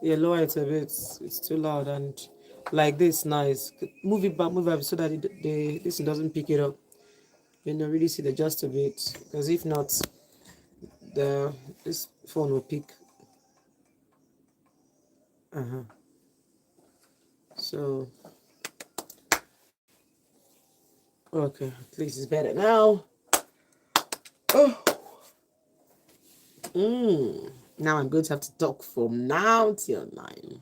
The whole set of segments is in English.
Yeah, lower it a bit. It's too loud and like this. Nice. Move it back, move it so that this doesn't pick it up. You know, really see the just a bit because if not, the this phone will pick. So okay, at least it's better now. Oh, now I'm going to have to talk from now till 9.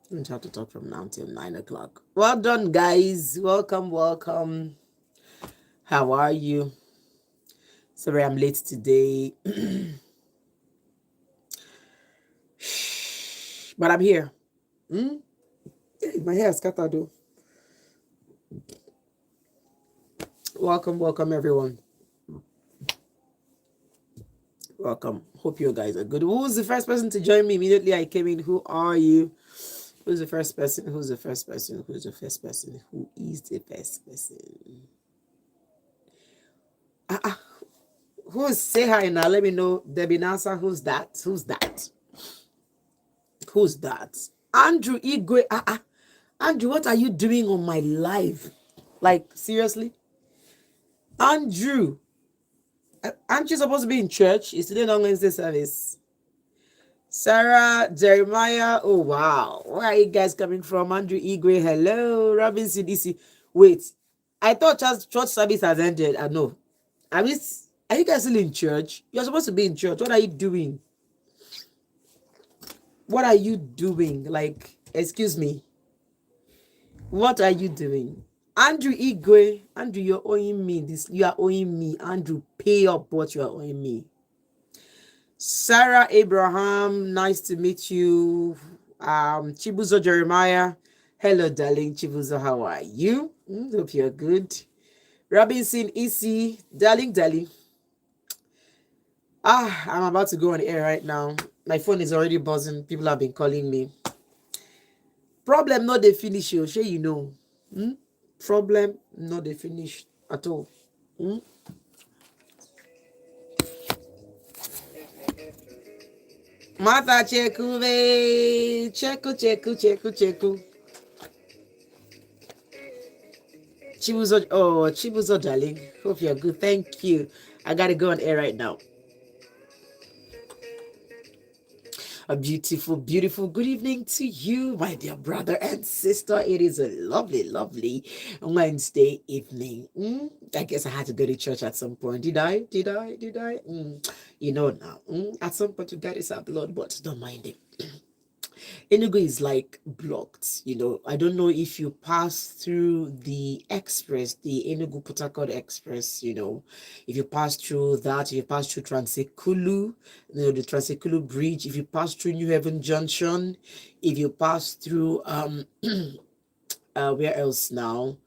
I'm going to have to talk from now till 9 o'clock. Well done, guys. Welcome, welcome. How are you? Sorry, I'm late today, but I'm here. Hey, my hair is scattered though. Welcome, welcome, everyone. Welcome. Hope you guys are good. Who was the first person to join me immediately I came in? Who are you? Who's the first person? Who's the first person? Who's the first person? Who is the first person? Who's say hi now? Let me know. Debbie Nasa, who's that? Who's that? Who's that? Andrew Igwe. Andrew, what are you doing on my live? Like, seriously? Andrew. Aren't you supposed to be in church? It's today on Wednesday service. Sarah, Jeremiah. Oh, wow. Where are you guys coming from? Andrew Igwe. Hello. Robin CDC. Wait. I thought church service has ended. I know. I mean, are you guys still in church? You're supposed to be in church. What are you doing? What are you doing? Like, excuse me. What are you doing? Andrew Igwe. Andrew, you're owing me this. You are owing me. Andrew, pay up what you are owing me. Sarah Abraham, nice to meet you. Chibuzo Jeremiah. Hello, darling Chibuzo. How are you? Hope you're good. Robinson Isi, darling. I'm about to go on air right now. My phone is already buzzing. People have been calling me. Problem not the finish, you sure you know. Problem not the finish at all. Mata cheku ve cheku. Chibuzo, darling. Hope you're good. Thank you. I gotta go on air right now. A beautiful, beautiful good evening to you, my dear brother and sister. It is a lovely, lovely Wednesday evening. I guess I had to go to church at some point. Did I? You know now. At some point, you got to have blood, but don't mind it. Enugu is like blocked. You know, I don't know if you pass through the express, the Enugu Port Harcourt Express. You know, if you pass through that, if you pass through Transekulu, you know, the Transekulu Bridge. If you pass through New Haven Junction, if you pass through where else now?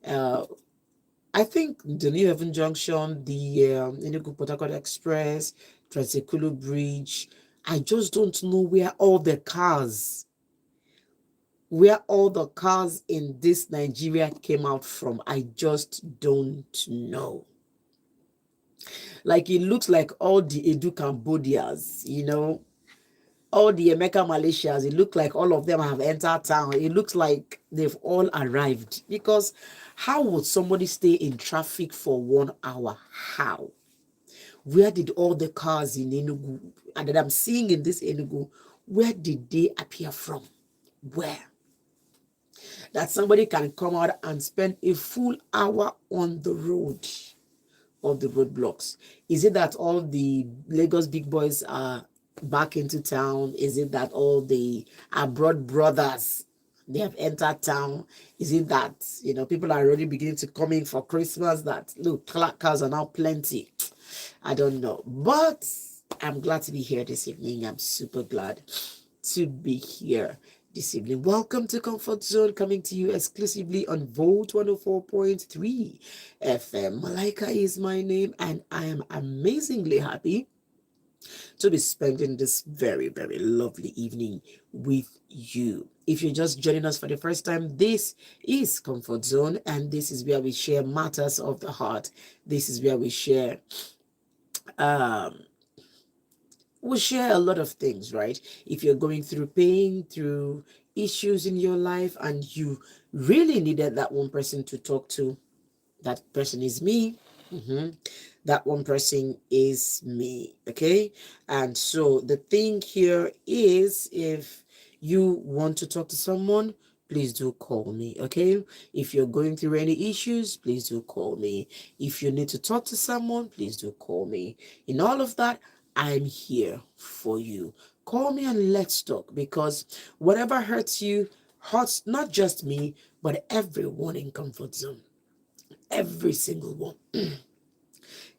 I think the New Haven Junction, the Enugu Port Harcourt Express, Transekulu Bridge. I just don't know where all the cars in this Nigeria came out from. I just don't know. Like, it looks like all the Edu Cambodians, you know, all the Emeka Malaysians, it looks like all of them have entered town. It looks like they've all arrived. Because how would somebody stay in traffic for 1 hour? How? Where did all the cars in Enugu, and that I'm seeing in this Enugu, where did they appear from? Where? That somebody can come out and spend a full hour on the road of the roadblocks. Is it that all the Lagos big boys are back into town? Is it that all the abroad brothers, they have entered town? Is it that, you know, people are already beginning to come in for Christmas, that look, cars are now plenty? I don't know, but I'm glad to be here this evening. I'm super glad to be here this evening. Welcome to Comfort Zone, coming to you exclusively on Volt 104.3 FM. Malaika is my name, and I am amazingly happy to be spending this very, very lovely evening with you. If you're just joining us for the first time, this is Comfort Zone, and this is where we share matters of the heart. This is where we share We'll share a lot of things, right? If you're going through pain, through issues in your life, and you really needed that one person to talk to, that person is me. Mhm. That one person is me. Okay. And so the thing here is, if you want to talk to someone, please do call me. Okay. If you're going through any issues, please do call me. If you need to talk to someone, please do call me. In all of that, I'm here for you. Call me and let's talk, because whatever hurts you hurts not just me, but everyone in comfort zone. Every single one.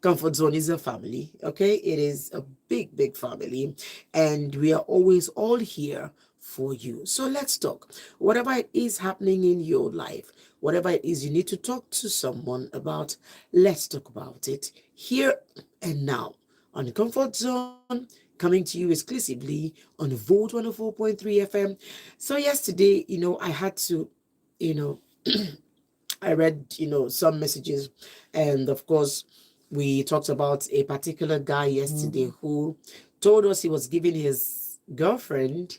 Comfort zone is a family, okay? It is a big, big family, and we are always all here for you. So let's talk. Whatever it is happening in your life, whatever it is you need to talk to someone about, let's talk about it here and now on Comfort Zone, coming to you exclusively on Vote 104.3 FM. So yesterday, I had to, you know, I read, some messages, and of course, we talked about a particular guy yesterday who told us he was giving his girlfriend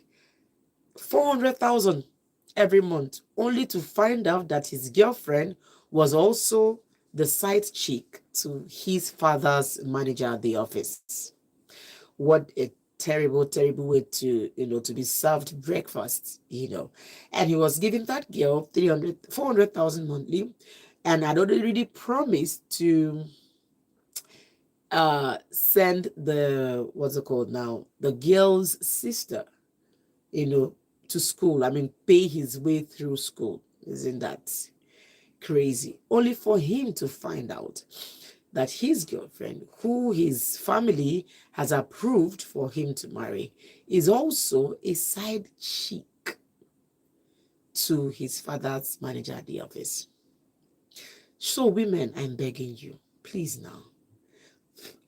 400,000 every month, only to find out that his girlfriend was also the side chick to his father's manager at the office. What a terrible, terrible way to, to be served breakfast, And he was giving that girl 400,000 monthly, and I'd already promised to send the, what's it called now, the girl's sister, you know, to school. I mean, pay his way through school. Isn't that crazy? Only for him to find out that his girlfriend, who his family has approved for him to marry, is also a side chick to his father's manager at the office. So, women, I'm begging you, please now,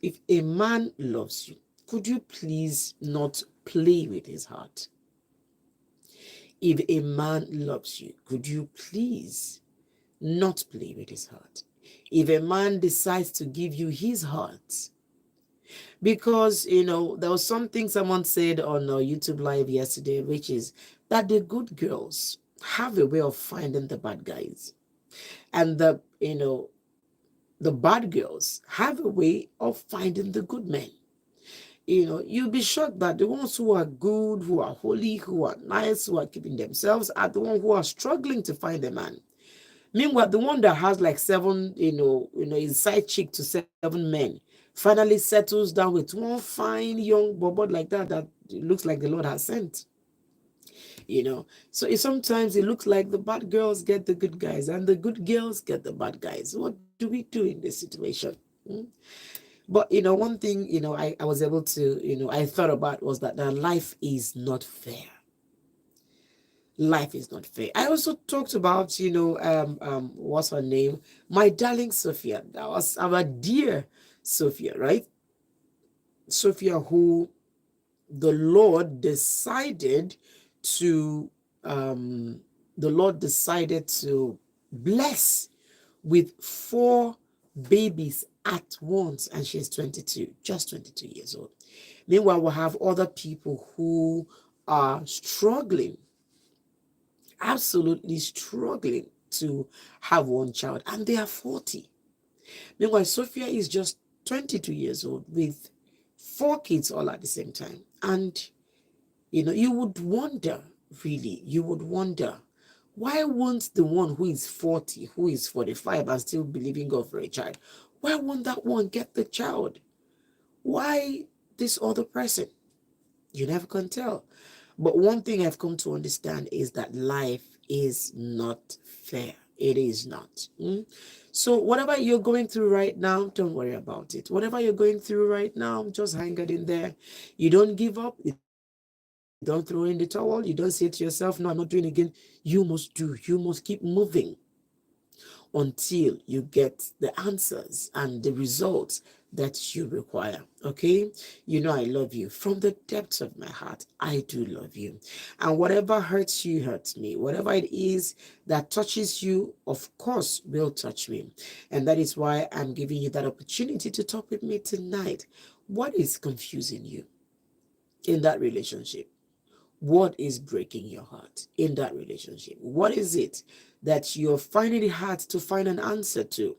if a man loves you, could you please not play with his heart? If a man loves you, could you please not play with his heart? If a man decides to give you his heart, because there was something someone said on YouTube live yesterday, which is that the good girls have a way of finding the bad guys, and the bad girls have a way of finding the good men. You'll be shocked that the ones who are good, who are holy, who are nice, who are keeping themselves, are the ones who are struggling to find a man. Meanwhile, the one that has like seven, is side chick to seven men, finally settles down with one fine young bobot like that looks like the Lord has sent. So sometimes it looks like the bad girls get the good guys and the good girls get the bad guys. What do we do in this situation? Hmm? But one thing I was able to I thought about was that life is not fair. Life is not fair. I also talked about, what's her name? My darling Sophia. That was our dear Sophia, right? Sophia, who the Lord decided to, um, the Lord decided to bless with 4 babies at once, and she's 22, just 22 years old. Meanwhile, we have other people who are struggling, absolutely struggling to have one child, and they are 40. Meanwhile, Sophia is just 22 years old with 4 kids all at the same time. And you would wonder, really, you would wonder, why won't the one who is 40, who is 45 and still believing God for a child, why won't that one get the child? Why this other person? You never can tell. But one thing I've come to understand is that life is not fair. It is not. So whatever you're going through right now, don't worry about it. Whatever you're going through right now, just hang it in there. You don't give up. You don't throw in the towel. You don't say to yourself, no, I'm not doing again. You must do. You must keep moving until you get the answers and the results that you require. Okay? I love you. From the depths of my heart, I do love you. And whatever hurts you, hurts me. Whatever it is that touches you, of course, will touch me. And that is why I'm giving you that opportunity to talk with me tonight. What is confusing you? in that relationship? What is breaking your heart in that relationship? What is it that you're finding it hard to find an answer to?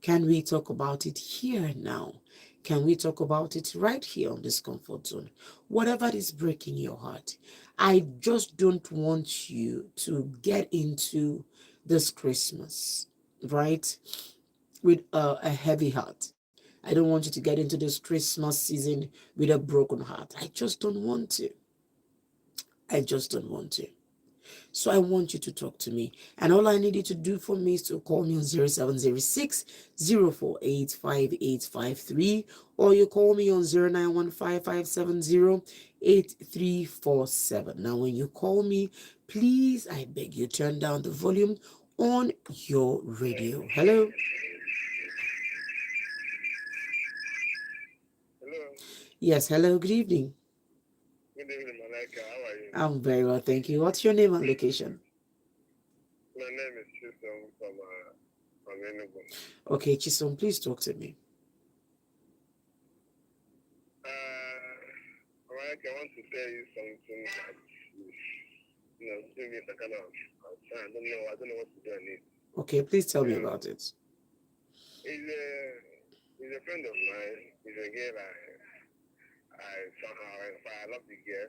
Can we talk about it here and now? Can we talk about it right here on this comfort zone? Whatever is breaking your heart, I just don't want you to get into this Christmas, right, with a heavy heart. I don't want you to get into this Christmas season with a broken heart. I just don't want to. I just don't want to. So I want you to talk to me. And all I need you to do for me is to call me on 0706 or you call me on 0915 Now, when you call me, please, I beg you, turn down the volume on your radio. Hello? Hello. Yes, hello, good evening. Good evening, Malaika. How are you? I'm very well, thank you. What's your name and location? My name is Chisom from Enugu. Okay, Chisom, please talk to me. Malaika, I want to tell you something that is, give me a kind of concern. I don't know what to do on it. Okay, please tell me about it. He's a friend of mine. He's a girl I somehow, I love the girl.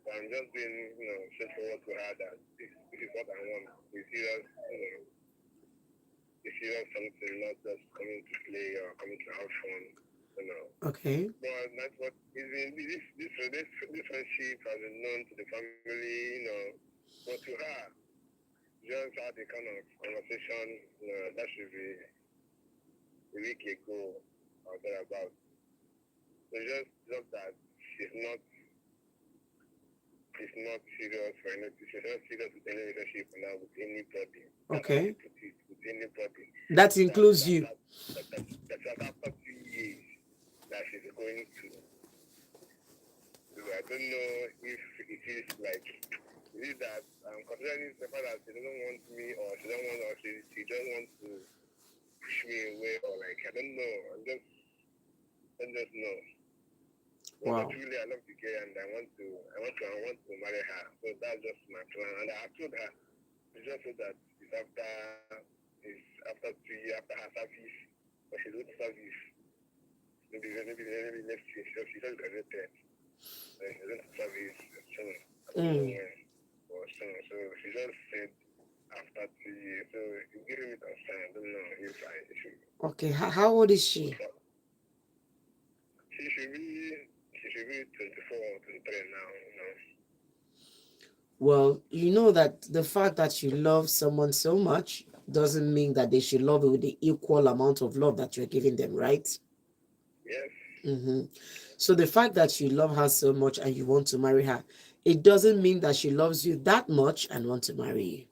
So I'm just being, straightforward to her that this is what I want. It's serious, it's serious something, not just coming to play or coming to have fun, Okay. But that's what is in this friendship has been known to the family, but to her, just had a kind of conversation, that should be a week ago or thereabouts. So just that she's not serious for anything. She's not serious with any relationship now with anybody. Okay. With anybody. That includes you. That's after 2 years that she's going to. So I don't know if it is like, is it that considering the fact that she doesn't want me or she don't want or she just wants to push me away or like I don't know. I just know. Wow. But truly, I love the girl and I want to marry her. So that's just my plan. And I told her, it's just so that it's after 2 years after her service, but she's going to service. Maybe next year. She just graduated. And she's going to service soon. I don't know when. Or soon. So she just said after 2 years. So it's giving me concern. I don't know if I should. Okay, how old is she? She should be 24 or 23 now, Well, you know that the fact that you love someone so much doesn't mean that they should love you with the equal amount of love that you're giving them, right? Yes. Mm-hmm. So the fact that you love her so much and you want to marry her, it doesn't mean that she loves you that much and want to marry you.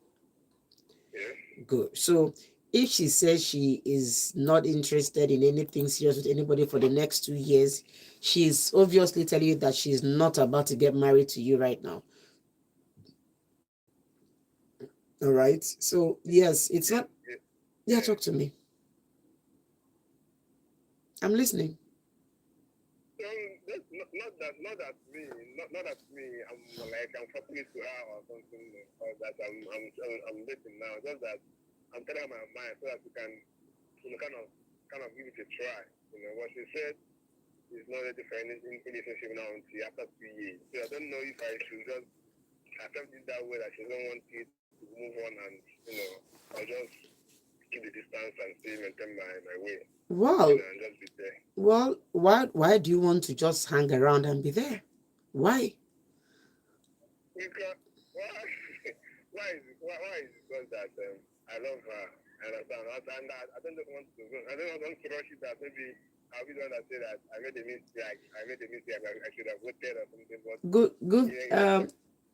Yes. Good. So if she says she is not interested in anything serious with anybody for the next 2 years, she's obviously telling you that she's not about to get married to you right now. All right. So yes, it's not. Yeah, talk to me. I'm listening. Not that me, I'm talking to her or something, or that I'm dating now. Just that I'm telling her my mind so that we can, kind of give it a try. What she said is not ready for any relationship now until after 2 years. So I don't know if I should just accept it that way that she don't want it to move on and I'll just keep the distance and still maintain my way. Well, And just be there. well, why do you want to just hang around and be there? Why? Because why is it because that I love her and I don't just want to rush it that maybe I'll be the one that say that I made a mistake. I should have waited or something. But Good.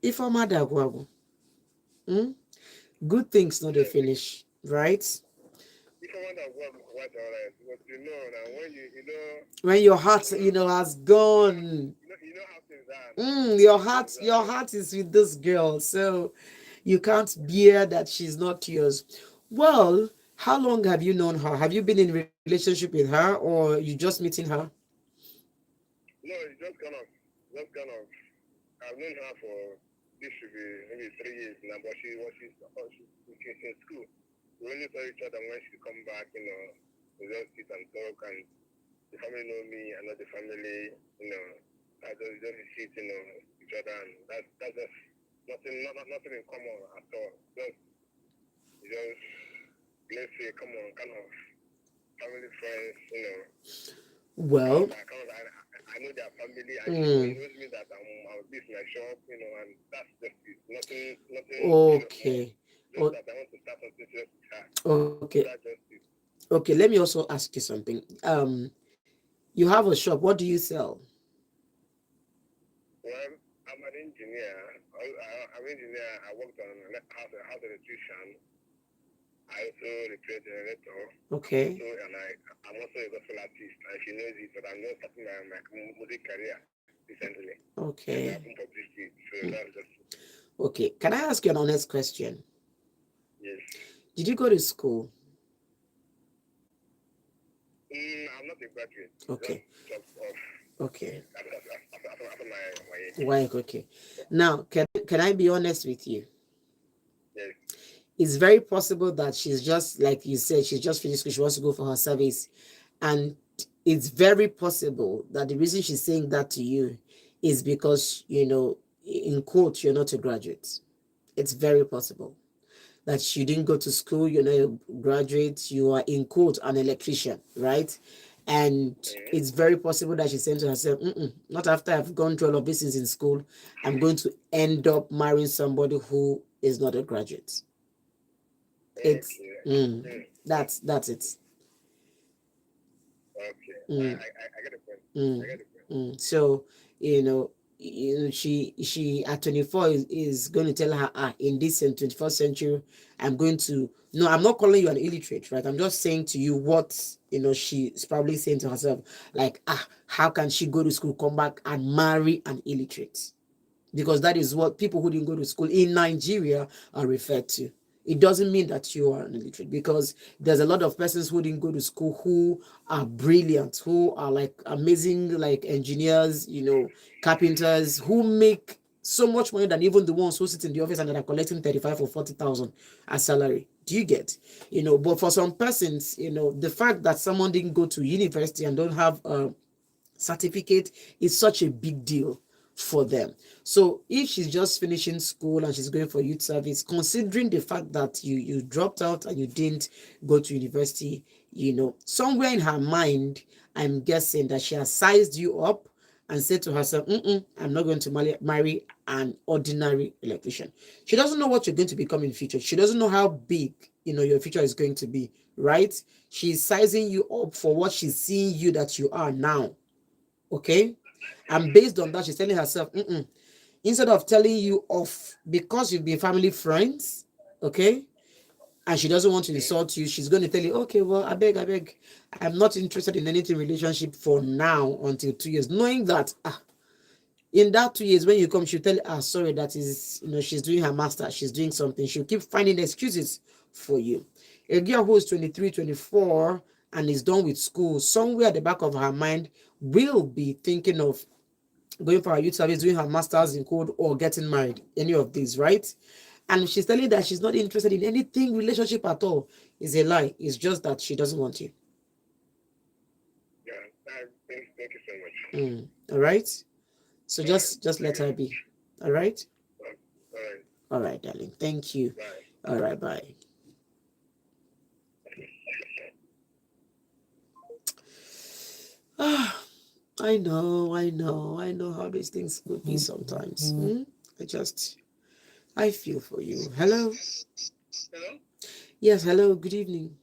If I'm mad at good things not a finish, right? If I want to work, what alright? But now When your heart, has gone. you know how things are. Your heart is with this girl, so you can't bear that she's not yours. Well, how long have you known her? Have you been in relationship with her, or you just meeting her? No, it's just kind of just kind of, I've known her for this should be maybe 3 years now, but she's in school. We only saw each other when she come back, we just sit and talk, and the family know me, I know the family, I just sit, each other, and that's just nothing in common at all. Just let's say, come on, kind of family friends. Well, I know their family, and she knows me that I'm this my shop, and that's just it. Nothing. okay. Just that I want to start something just with her. Okay. That's just it. Okay, let me also ask you something. You have a shop. What do you sell? Well, I'm an engineer. I'm an engineer. I worked on house electrician. I also repair generator. Okay. I'm also a gospel artist, and she knows it. But I'm just starting my music career recently. Okay. And I publicity, so that's just it. Okay. Can I ask you an honest question? Yes. Did you go to school? I'm not a graduate. Okay. Just off. Okay. After my age. Why? Okay. Now, can I be honest with you? Yes. It's very possible that she's just, like you said, she's just finished school. She wants to go for her service. And it's very possible that the reason she's saying that to you is because, in quote, you're not a graduate. It's very possible that you didn't go to school, you're not a graduate, you are, in quote, an electrician, right? And it's very possible that she's saying to herself, not after I've gone through all of this things in school, I'm going to end up marrying somebody who is not a graduate. It's that's it. Okay. I get the point. So she at 24 is going to tell her, in this 21st century, I'm going to, no, I'm not calling you an illiterate, right? I'm just saying to you what she's probably saying to herself, like, how can she go to school, come back and marry an illiterate? Because that is what people who didn't go to school in Nigeria are referred to. It doesn't mean that you are an illiterate, because there's a lot of persons who didn't go to school who are brilliant, who are like amazing, like engineers, carpenters, who make so much money than even the ones who sit in the office and that are collecting 35 or 40,000 as salary. Do you get? But for some persons, the fact that someone didn't go to university and don't have a certificate is such a big deal for them. So if she's just finishing school and she's going for youth service, considering the fact that you dropped out and you didn't go to university, somewhere in her mind, I'm guessing that she has sized you up and said to herself, I'm not going to marry an ordinary electrician. She doesn't know what you're going to become in the future. She doesn't know how big your future is going to be, right? She's sizing you up for what she's seeing you that you are now. Okay, and based on that, she's telling herself, instead of telling you off because you've been family friends, okay, and she doesn't want to insult you, she's going to tell you, okay, well, I beg, I'm not interested in anything relationship for now until 2 years, knowing that in that 2 years when you come, she'll tell you, sorry, that is, she's doing her master, she's doing something. She'll keep finding excuses for you. A girl who is 23, 24 and is done with school, somewhere at the back of her mind will be thinking of going for her youth service, doing her masters in code, or getting married, any of these, right? And she's telling that she's not interested in anything relationship at all. It's a lie. It's just that she doesn't want you. Yeah, thank you so much. All right, so just let her be. All right. All right, darling, thank you. Bye. All right, bye. I know how these things could be sometimes. I feel for you. Hello. Hello? Yes, hello, good evening.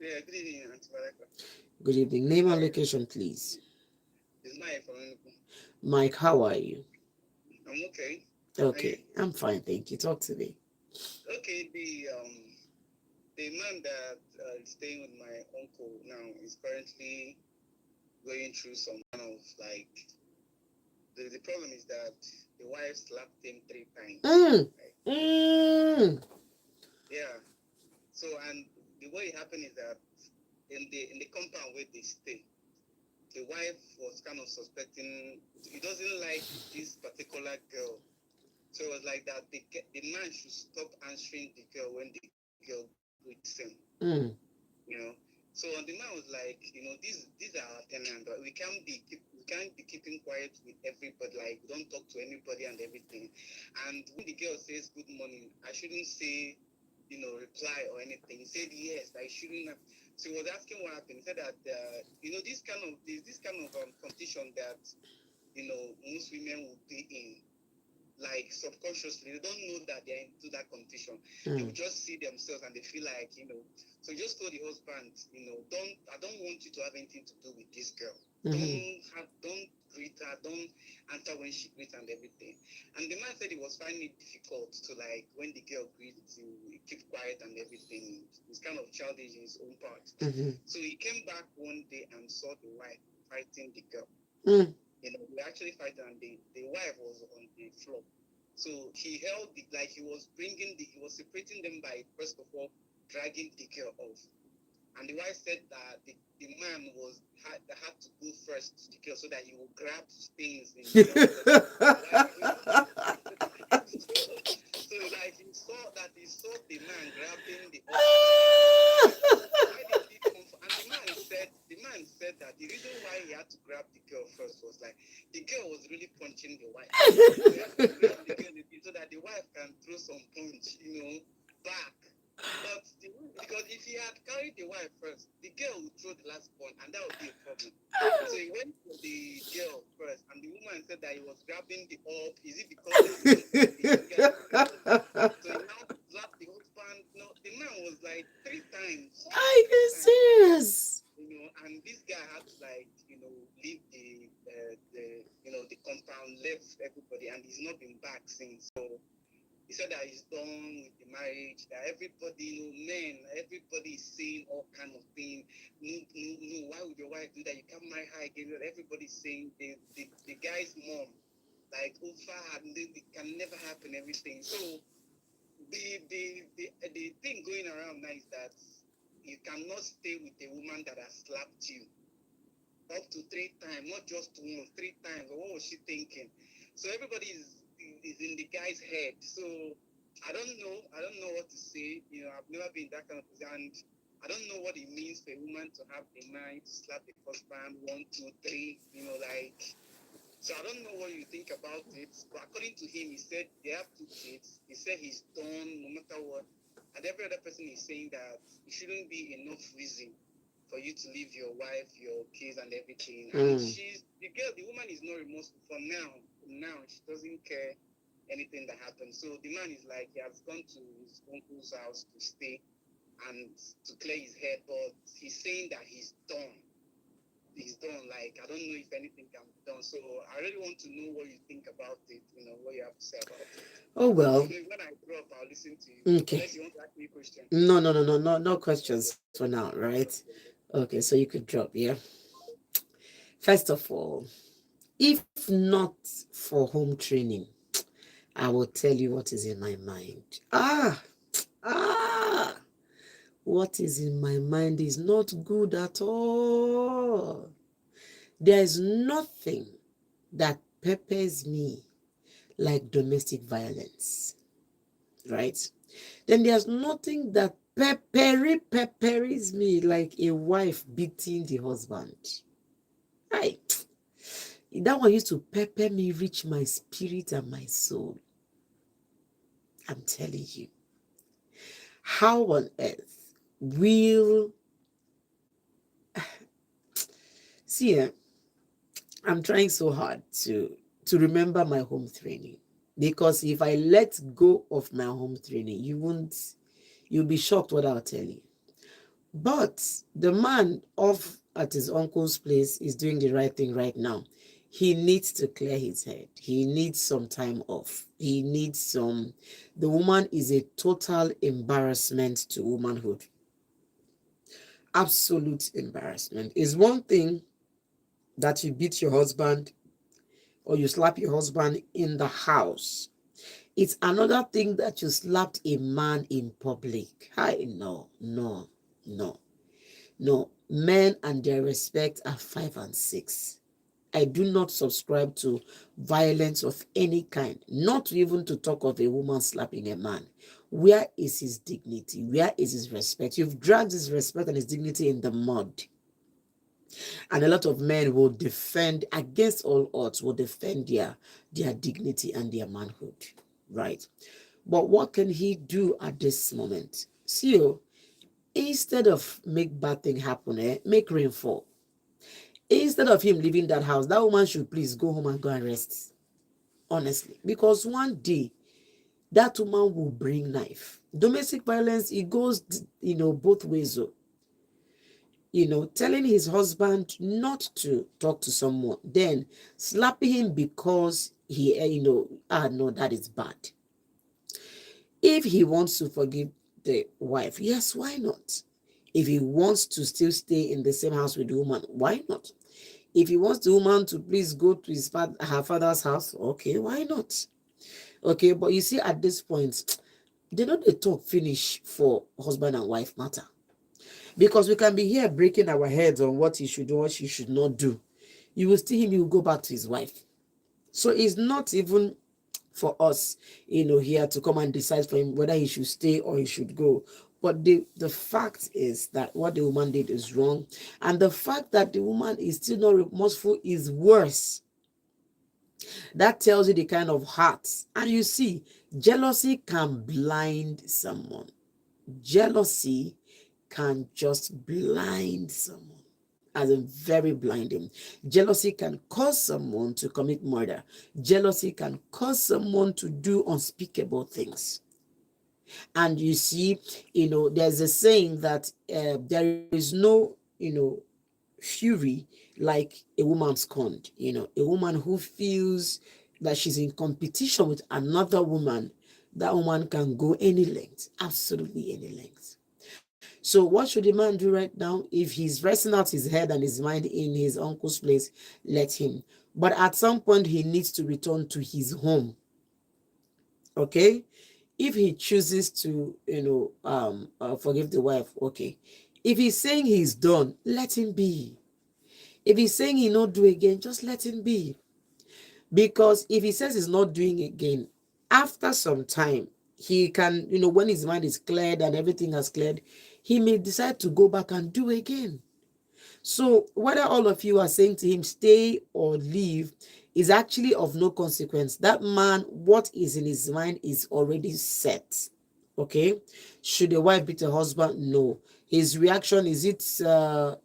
Yeah, good evening, Auntie Malaika. Good evening. Name and location, please. It's Mike from Enugu. Mike, how are you? I'm okay. Okay, I'm fine, thank you. Talk to me. Okay, the man that is staying with my uncle now is currently going through some kind of like the problem is that the wife slapped him 3 times. Yeah. So and the way it happened is that in the compound where they stay, the wife was kind of suspecting he doesn't like this particular girl. So it was like that the man should stop answering the girl when the girl greets him. Mm. You know. So the man was like, these are our tenants, but we can't be keeping quiet with everybody. Like, we don't talk to anybody and everything. And when the girl says good morning, I shouldn't say, reply or anything. He said yes, I shouldn't. So he was asking what happened. He said that this kind of competition that most women will be in, like subconsciously, they don't know that they're into that competition. They will Mm. just see themselves and they feel like, so just told the husband, I don't want you to have anything to do with this girl. Mm-hmm. Don't greet her, don't answer when she greets and everything. And the man said he was finding it difficult to, like, when the girl greets him, he keep quiet and everything. He's kind of childish in his own part. Mm-hmm. So he came back one day and saw the wife fighting the girl. Mm. We actually fighting, and the wife was on the floor. So he held like he was separating them by, first of all, dragging the girl off. And the wife said that the man had to go first to the girl so that he will grab things in the girl's body. So like he saw the man grabbing the husband. Why did he come for? And the man said that the reason why he had to grab the girl first was like the girl was really punching the wife. So he had to grab the girl so that the wife can throw some punch, back. But because if he had carried the wife first, the girl would throw the last punch, and that would be a problem. So he went for the girl first, and the woman said that he was grabbing the up. Is it because the man and the guy? So he now slapped the husband. No, the man was like three times, Are three you times. serious? And this guy had to, like, leave the compound, left everybody, and he's not been back since. So he said that he's done with the marriage, that everybody, everybody is saying all kind of things. No, no, no, why would your wife do that? You can't marry her again. Everybody's saying the guy's mom, like, Ufa, it can never happen, everything. So the thing going around now is that you cannot stay with a woman that has slapped you up to 3 times, not just once, 3 times. What was she thinking? So everybody is in the guy's head. So I don't know. I don't know what to say. I've never been in that kind of position. And I don't know what it means for a woman to have the mind to slap the husband 1, 2, 3. Like. So I don't know what you think about it. But according to him, he said they have 2 kids. He said he's done no matter what. And every other person is saying that it shouldn't be enough reason for you to leave your wife, your kids, and everything. And Mm. the woman is not remorseful for now. She doesn't care anything that happens. So the man is like, he has gone to his uncle's house to stay and to clear his head, but he's saying that he's done. He's done. Like, I don't know if anything can be done. So I really want to know what you think about it, what you have to say about it. Oh well. When I grow up, I'll listen to you. Okay. Unless you want to ask me a question. No, no, no, no, no, no questions for now, right? Okay, okay. Okay, so you could drop, yeah. First of all, if not for home training, I will tell you what is in my mind. Ah, what is in my mind is not good at all. There is nothing that peppers me like domestic violence, right? Then there's nothing that peppers me like a wife beating the husband. Right. That one used to pepper me, reach my spirit and my soul. I'm telling you. How on earth will see? I'm trying so hard to remember my home training, because if I let go of my home training, you'll be shocked what I'll tell you. But the man off at his uncle's place is doing the right thing right now. He needs to clear his head. He needs some time off. The woman is a total embarrassment to womanhood. Absolute embarrassment. It's one thing that you beat your husband or you slap your husband in the house. It's another thing that you slapped a man in public. No, no, no. No, men and their respect are 5 and 6. I do not subscribe to violence of any kind, not even to talk of a woman slapping a man. Where is his dignity? Where is his respect? You've dragged his respect and his dignity in the mud. And a lot of men will defend, against all odds, will defend their dignity and their manhood. Right? But what can he do at this moment? See, instead of make bad thing happen, make rain fall. Instead of him leaving that house, that woman should please go home and go and rest. Honestly. Because one day, that woman will bring knife. Domestic violence, it goes, both ways. Telling his husband not to talk to someone, then slapping him because he, no, that is bad. If he wants to forgive the wife, yes, why not? If he wants to still stay in the same house with the woman, why not? If he wants the woman to please go to her father's house, okay, why not? Okay, but you see, at this point, they don't they talk finish for husband and wife matter. Because we can be here breaking our heads on what he should do, what he should not do. You will see him, he will go back to his wife. So it's not even for us, here to come and decide for him whether he should stay or he should go. But the fact is that what the woman did is wrong. And the fact that the woman is still not remorseful is worse. That tells you the kind of heart. And you see, jealousy can blind someone. Jealousy can just blind someone, as in very blinding. Jealousy can cause someone to commit murder. Jealousy can cause someone to do unspeakable things. And you see, there's a saying that there is no, fury like a woman scorned. A woman who feels that she's in competition with another woman, that woman can go any length, absolutely any length. So what should the man do right now? If he's resting out his head and his mind in his uncle's place, let him. But at some point, he needs to return to his home. Okay? If he chooses to, forgive the wife, okay. If he's saying he's done, let him be. If he's saying he not do again, just let him be. Because if he says he's not doing again, after some time, he can, when his mind is cleared and everything has cleared, he may decide to go back and do again. So whether all of you are saying to him, stay or leave, is actually of no consequence. That man, what is in his mind is already set. Okay? Should a wife beat a husband? No. His reaction, is it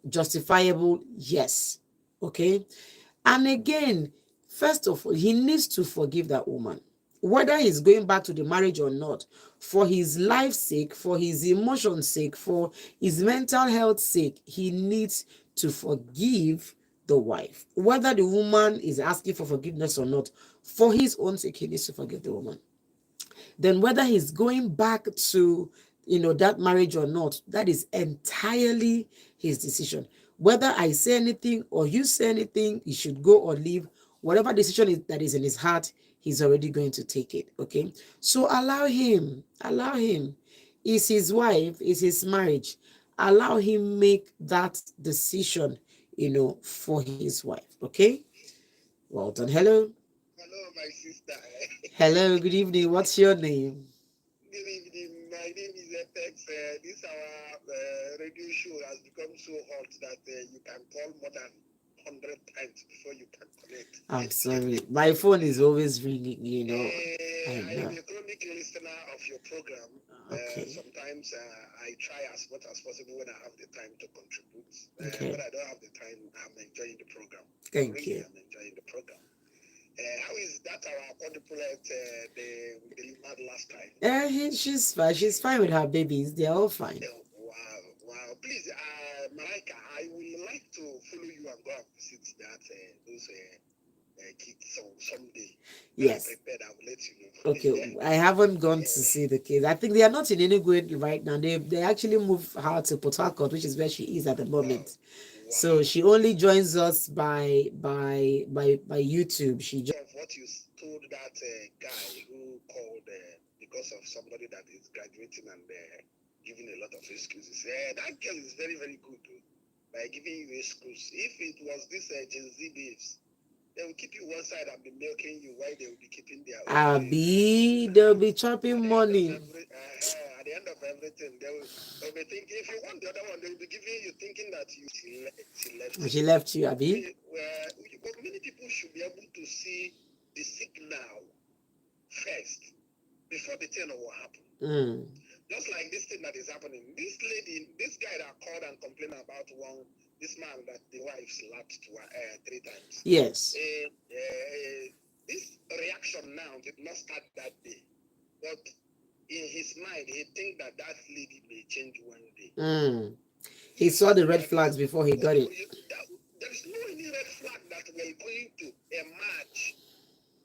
justifiable? Yes. Okay? And again, first of all, he needs to forgive that woman. Whether he's going back to the marriage or not, for his life's sake, for his emotion's sake, for his mental health's sake, he needs to forgive the wife. Whether the woman is asking for forgiveness or not, for his own sake, he needs to forgive the woman. Then whether he's going back to, that marriage or not, that is entirely his decision. Whether I say anything or you say anything, he should go or leave. Whatever decision that is in his heart, he's already going to take it. Okay. So allow him. Allow him. Is his wife, is his marriage. Allow him make that decision, for his wife. Okay. Well done. Hello. Hello, my sister. Hello. Good evening. What's your name? Good evening. My name is Apex. This our radio show has become so hot that you can call more than 100 times before you can connect. I'm sorry. My phone is always ringing, I I know. am a chronic listener of your program. Okay. Sometimes I try as much as possible when I have the time to contribute. Okay. When I don't have the time, I'm enjoying the program. Thank you. I'm enjoying the program. How is that our quadruplet they delivered last time? She's fine. She's fine with her babies. They're all fine. Wow. Please, Malaika, I would like to follow you and go and visit those kids someday. When Yes. I'm prepared, I will let you know. Okay. I haven't gone to see the kids. I think they are not in any good right now. They actually moved her to Port Harcourt, which is where she is at the moment. Wow. So she only joins us by YouTube. She just Of what you told that guy who called because of somebody that is graduating and giving a lot of excuses. That girl is very, very good by giving you excuses. If it was this Gen Z babes They will keep you one side and be milking you while they will be keeping their own. Abi, they'll be chopping money. At the end of everything, they'll be thinking, if you want the other one, they will be giving you thinking that she left She you. left you, Abi. But many people should be able to see the signal first before the thing will happen. Just like this thing that is happening. This lady, this guy that called and complained about this man that the wife slapped 3 times. Yes. This reaction now did not start that day. But in his mind, he think that lady may change one day. He saw the red flags before he got it. There is no any red flag that we're going to emerge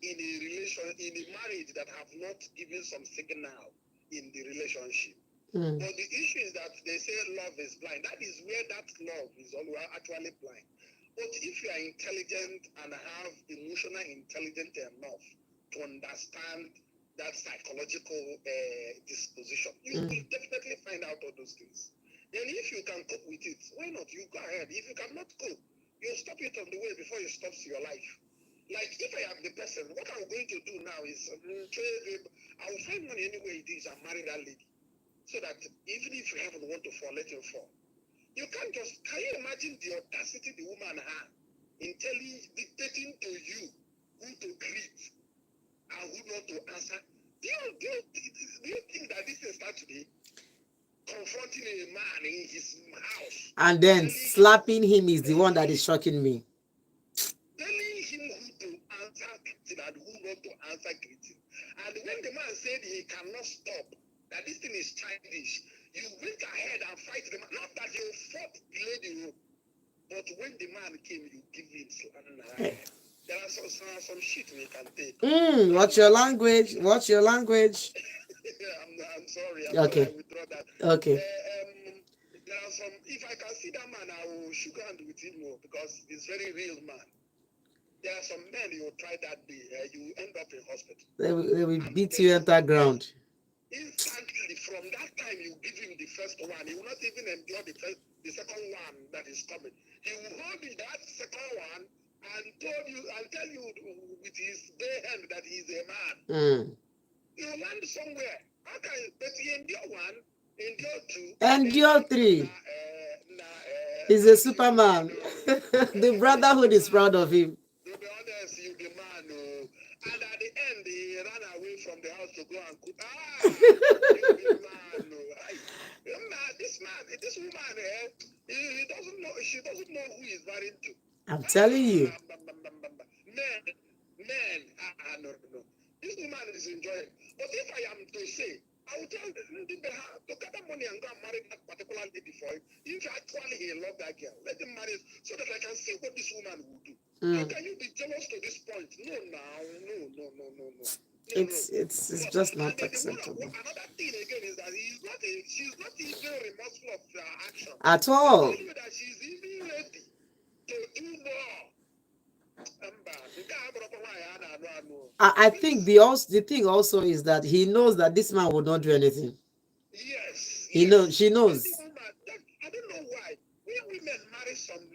in a marriage that have not given some signal in the relationship. But the issue is that they say love is blind. That is where that love is actually blind. But if you are intelligent and have emotional intelligence enough to understand that psychological disposition, you will definitely find out all those things. Then if you can cope with it, why not? You go ahead. If you cannot cope, you stop it on the way before it stops your life. Like if I am the person, what I'm going to do now is I will find money anyway it is and marry that lady. So that even if you haven't want to fall, let him fall. You can't just, can you imagine the audacity the woman had in dictating to you who to greet and who not to answer? Do you think that this is start today? Confronting a man in his house. And then slapping him is the one that is shocking me. Telling him who to answer greeting and who not to answer greeting. And when the man said he cannot stop, that this thing is childish, you went ahead and fight the man. Not that you fought the lady, but when the man came, you give him slapping. There are some shit we can take. What's your language? What's your language? I'm sorry. Okay. I withdraw that. Okay. There are some. If I can see that man, I will shake hand with him because he's very real man. There are some men you will try that day, you end up in hospital. They will beat you enter ground. Instantly, from that time, you give him the first one. He will not even endure the second one that is coming. He will hold that second one and tell you with his bare hand that he is a man. You land somewhere. How can you? But he endure one, endure two, endure three. He's a Superman. The brotherhood is proud of him. To be honest, you the man, and at the end, he ran away from the house to go and cook. You the man, this woman, he doesn't know. She doesn't know who he's married to. I'm telling you. Men, no. This woman is enjoying. But if I am to say, I will tell to gather money and go and marry that particular lady for him. If actually he love that girl, let him marry so that I can see what this woman will do. How can you be jealous to this point? No. It's just not acceptable. Another thing again is that she's not even remorseful of her action. At all. I tell you that she's even ready to do more. I think the thing also is that he knows that this man will not do anything. Yes. She knows. I don't know why. We women marry some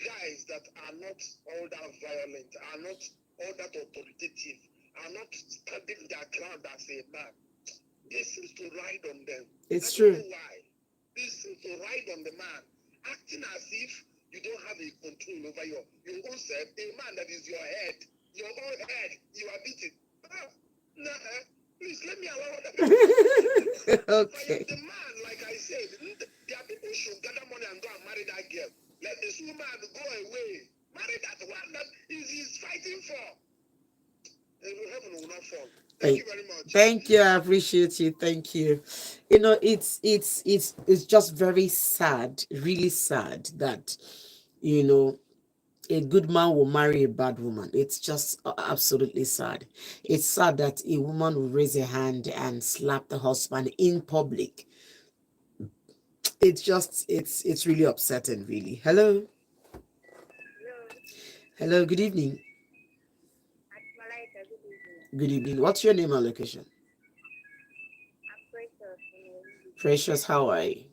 guys that are not all that violent, are not all that authoritative, are not standing their ground as a man. They seem to ride on them. It's true. I don't know why. They seem to ride on the man, acting as if you don't have a control over your own self. A man that is your head, your own head, you are beating. Please let me allow that. Okay. The man, like I said, there are people who should gather money and go and marry that girl. Let this woman go away. Marry that one that he's fighting for. Heaven will not fall. Thank you very much. Thank you. I appreciate you. Thank you. You know, it's just very sad, really sad that, you know, a good man will marry a bad woman. It's just absolutely sad. It's sad that a woman will raise a hand and slap the husband in public. It's just, it's really upsetting, really. Hello. Hello, good evening. Malaika, good evening. Good evening. What's your name and location? I'm Precious. Precious, how are you?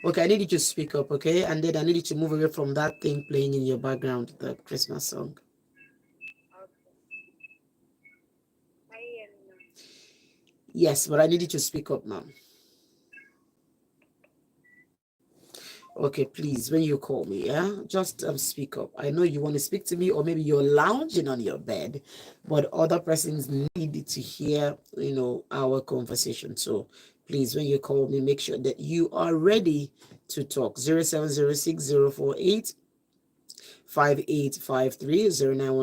Okay, I need you to speak up, okay? And then I need you to move away from that thing playing in your background, the Christmas song. Okay. I am now. Yes, but I need you to speak up now. Okay, please, when you call me, yeah, just speak up. I know you want to speak to me, or maybe you're lounging on your bed, but other persons need to hear, our conversation. So please, when you call me, make sure that you are ready to talk. 07060485853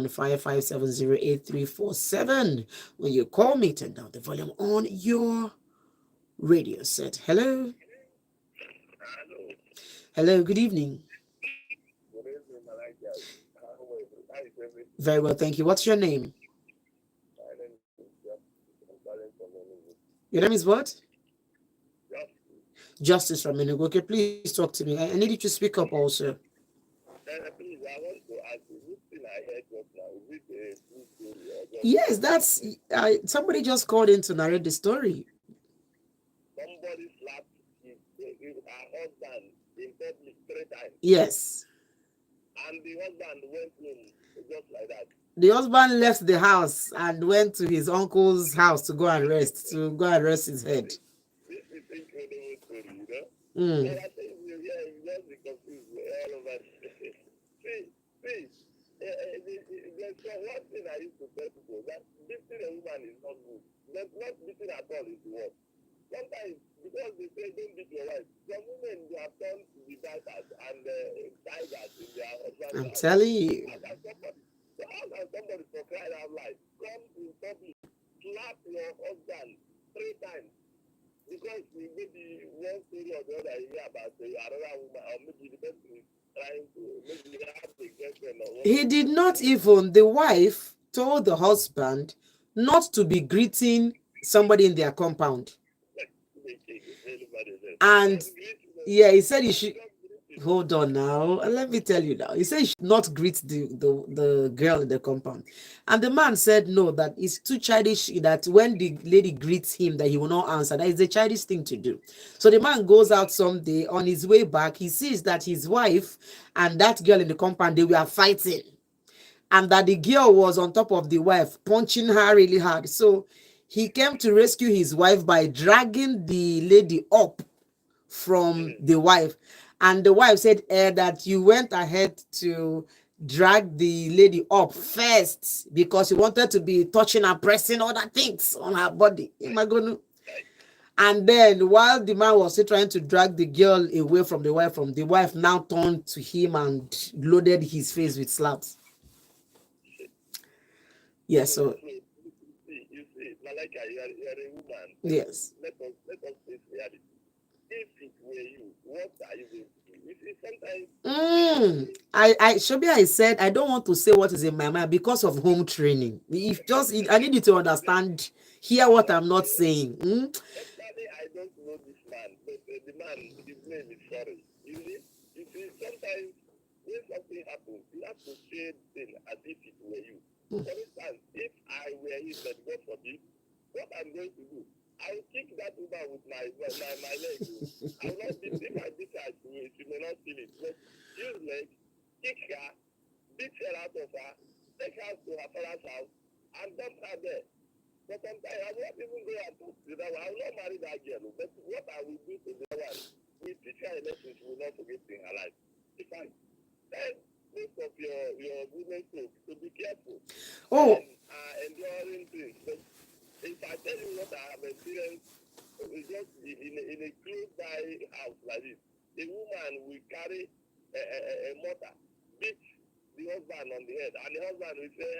09155708347. When you call me, turn down the volume on your radio set. Hello. Hello. Hello, good evening. Good evening, Malaika. How is everything? Very well, thank you. What's your name? My name is Jeff. I'm calling from Enugu. Your name is what? Jeff, Justice from Enugu. Okay, please talk to me. I need you to speak up also. please, I want to ask you, this thing I heard just now, is it a true story or just Yes, that's somebody just called in to narrate the story. somebody slapped her husband in public 3 times, Yes. and the husband went home just like that? The husband left the house and went to his uncle's house to go and rest his head. This is incredible story, you know? Mm. And I think you just be confused all over. There's one thing I used to tell people, that beating a woman is not good. Not beating at all is the worst. Sometimes, because they say don't beat your wife, some women they have turned to be biters and tigers in their husband's I'm house. telling you. How can somebody for crying out loud come in public, slap your husband 3 times? Because maybe one story or the other you hear about another woman, or maybe the person is trying to maybe have a girlfriend or what. He did not even, the wife told the husband not to be greeting somebody in their compound. And yeah, he said he should hold on now. Let me tell you now. He said he should not greet the girl in the compound. And the man said no, that it's too childish, that when the lady greets him that he will not answer. That is a childish thing to do. So the man goes out someday. On his way back, he sees that his wife and that girl in the compound, they were fighting. And that the girl was on top of the wife, punching her really hard. So he came to rescue his wife by dragging the lady up from the wife. And the wife said that you went ahead to drag the lady up first because you wanted to be touching and pressing other things on her body. Am I going to? And then while the man was still trying to drag the girl away from the wife now turned to him and loaded his face with slaps. Yes, so You see, Malaika, you are a woman. yes. Let us face reality. If it were you, what are you going to do? You see, sometimes I said I don't want to say what is in my mind because of home training. I need you to understand, hear what I'm not saying. personally, I don't know this man, but the man, his name is sorry. You see, sometimes when something happens, you have to say the thing as if it were you. For instance, if I were him, but God forbid, what I'm going to do, I will kick that woman with my leg. I will not beat, if I beat her, she may not feel it. But use leg, kick her, beat her out of her, take her to her father's house, and dump her there. But sometimes I will not even go and talk to that one. I will not marry that girl. But what I will do to the one, we teach her a lesson she will not forget in her life. If I tell most of your women folks to be careful Oh, and enduring things. But if I tell you what I have experienced, just in a close by house like this, a woman will carry a mortar, beat the husband on the head, and the husband will say,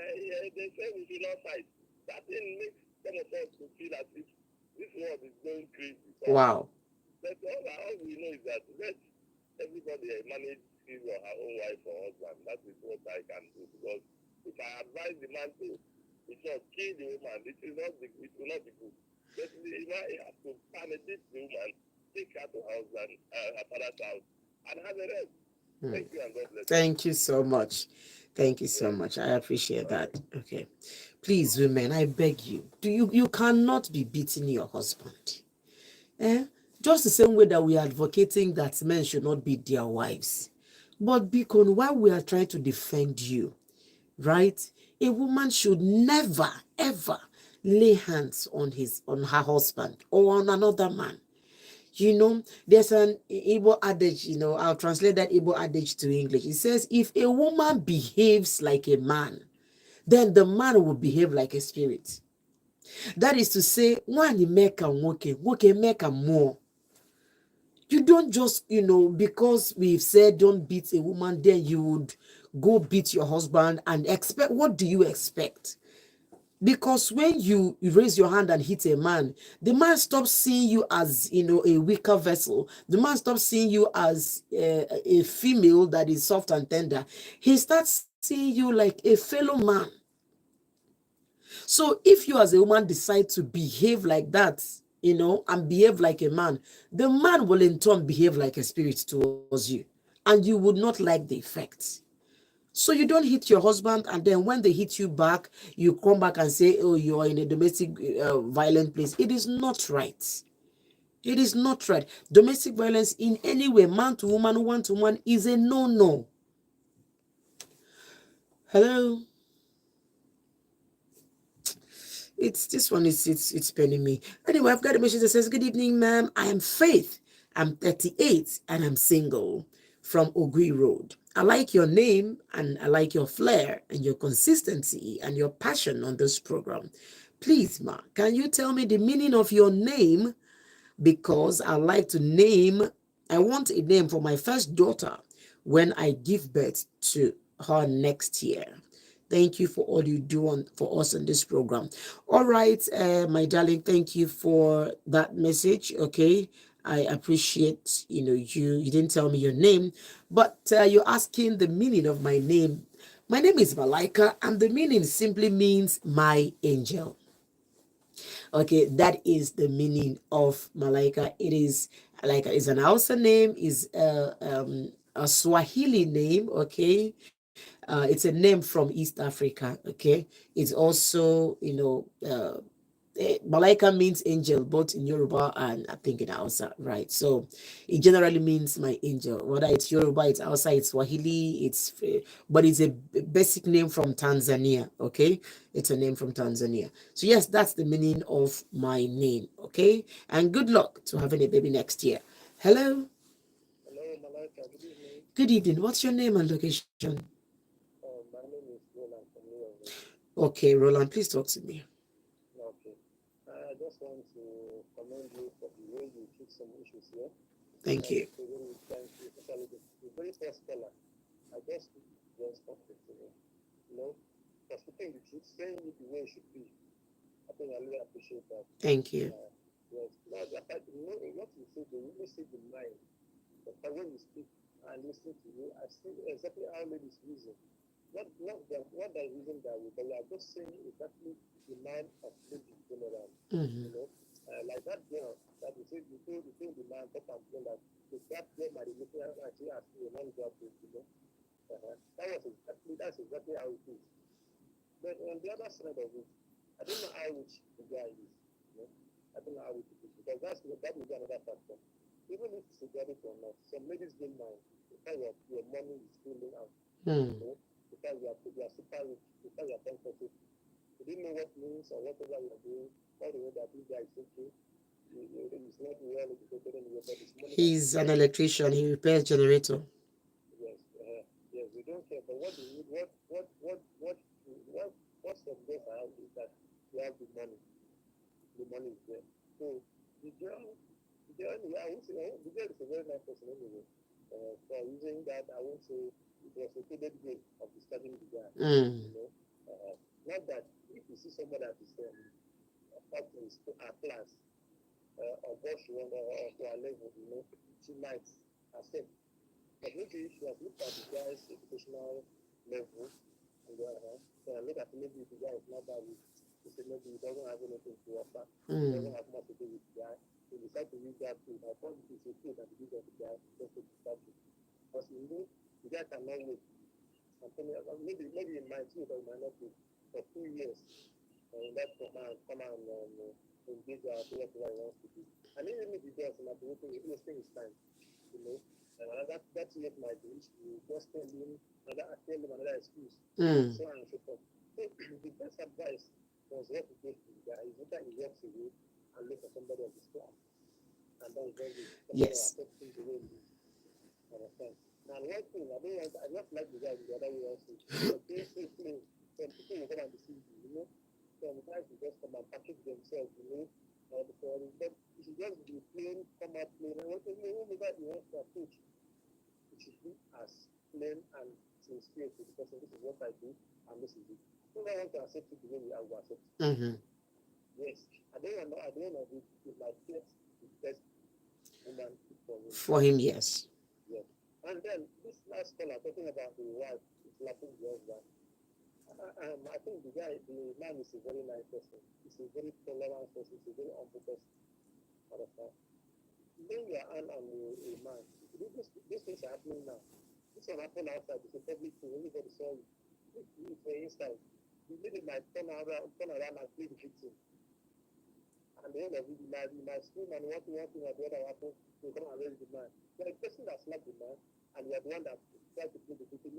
they say we should not fight. That thing makes some of us to feel as if this world is going crazy. wow. But all we know is that let everybody manage his or her own wife or husband. That is what I can do. Because if I advise the man to kill the woman, it will not be good. But the man has to penetrate the woman, take her to her husband, her father's house, and have a rest. Thank you and God bless you. Thank you so much. Thank you so much. I appreciate that. Okay. Please, women, I beg you. You cannot be beating your husband. Eh? Just the same way that we are advocating that men should not beat their wives. But Beacon, while we are trying to defend you, right? A woman should never, ever lay hands on her husband or on another man. There's an Igbo adage, I'll translate that Igbo adage to English. It says, if a woman behaves like a man, then the man will behave like a spirit. That is to say, one make a woke make a more. You don't just, because we've said don't beat a woman, then you would go beat your husband and expect. What do you expect? Because when you raise your hand and hit a man, the man stops seeing you as, a weaker vessel. The man stops seeing you as a female that is soft and tender. He starts seeing you like a fellow man. So if you as a woman decide to behave like that, and behave like a man, the man will in turn behave like a spirit towards you. And you would not like the effects. So you don't hit your husband, and then when they hit you back, you come back and say, oh, you are in a domestic violent place. It is not right. It is not right. Domestic violence in any way, man to woman, is a no-no. Hello? It's this one is it's penning me. Anyway, I've got a message that says, good evening, ma'am. I am Faith. I'm 38 and I'm single from Ogui Road. I like your name and I like your flair and your consistency and your passion on this program. Please, ma, can you tell me the meaning of your name? Because I want a name for my first daughter when I give birth to her next year. Thank you for all you do for us on this program. All right, my darling, thank you for that message. Okay, I appreciate, you didn't tell me your name, but you're asking the meaning of my name. My name is Malaika, and the meaning simply means my angel. Okay, that is the meaning of Malaika. It is like it's an Hausa name, is a Swahili name. Okay, it's a name from East Africa. Okay, it's also Malaika means angel, both in Yoruba and I think in Hausa, right? So it generally means my angel. Whether it's Yoruba, it's Hausa, it's Swahili, but it's a basic name from Tanzania. Okay, it's a name from Tanzania. So yes, that's the meaning of my name. Okay, and good luck to having a baby next year. Hello. Hello, Malaika. Good evening. Good evening. What's your name and location? My name is Roland from New York. Okay, Roland, please talk to me. Okay. I just want to commend you for the way you took some issues here. Thank you. So really thank you, especially the very first caller. I just respected to him. For speaking the truth, saying it the way it should be. I think I really appreciate that. Thank you. Yes. Now, what you say, they really see the mind. But when you speak and listen to you, I see exactly how ladies reason. Not the reason that we, but we are just saying exactly the mind of ladies generally. Mm-hmm. Like that girl that you told the man top and down that if that girl might be looking at her and she has a long job that's exactly how it is. But on the other side of it, I don't know how rich the guy is. I don't know how rich it is because that will be another factor. Even if it's a graduate or not, some ladies don't mind because your money is falling out. Because you are super rich, because you are comfortable. You didn't know what means or whatever you are doing, all the way that this guy is okay. He's not well educated anyway, but his money. He's an electrician. He repairs generator. Yes, yes, we don't care. But what we need, what some girls are is that you have the money. The money is there. So the girl anyway, I won't say the girl is a very nice person anyway. For using that, I won't say it was a coded game of disturbing the guy. Not that if you see somebody that is up to her class or what she wants or to her level, she might accept. But maybe she has looked at the guy's educational level and look at maybe the guy is not that weak. He said maybe he doesn't have anything to offer. He doesn't have much to do with the guy. He decide to use that too. I thought it is okay that the use of the guy just to start with. Because the guy cannot wait. Maybe it might be, but it might not be. For 2 years, that come and engage her to whatever he wants to do. And even if it does, might be wasting his time, you know. And that year might be you just tell him another excuse, Mm. so on and so forth. So the best advice was what to take to the guy is either he walks away and look for somebody of his class, and that's very somebody who Yes. affects him the way he understand. Now one thing I just like the guy the other way also. But being so plain, some people will come and deceive you, you know. Some guys will just come and package themselves, you know, before but you should just be plain, come out plain. And whenever he wants to approach, it should be as plain and sincere to the person. This is what I do, and this is it. You don't want to accept it the way we are will accept it. Mm-hmm. Yes. At the end of it, it might get the best woman for him. For him, yes. Yes. And then this last caller talking about the wife slapping the husband. I think the man is a very nice person. He's a very tolerant person. He's a very humble person. Understand? Laying your hand on a man, these things are happening now. This one happened outside. It's a public thing. Everybody saw it. If for instance, the lady might turn around and play the victim. And the end of it, you might scream and one thing or the other happen, you come and raise the man. You're a person that slapped the man, and you're the one that tried to play the victim.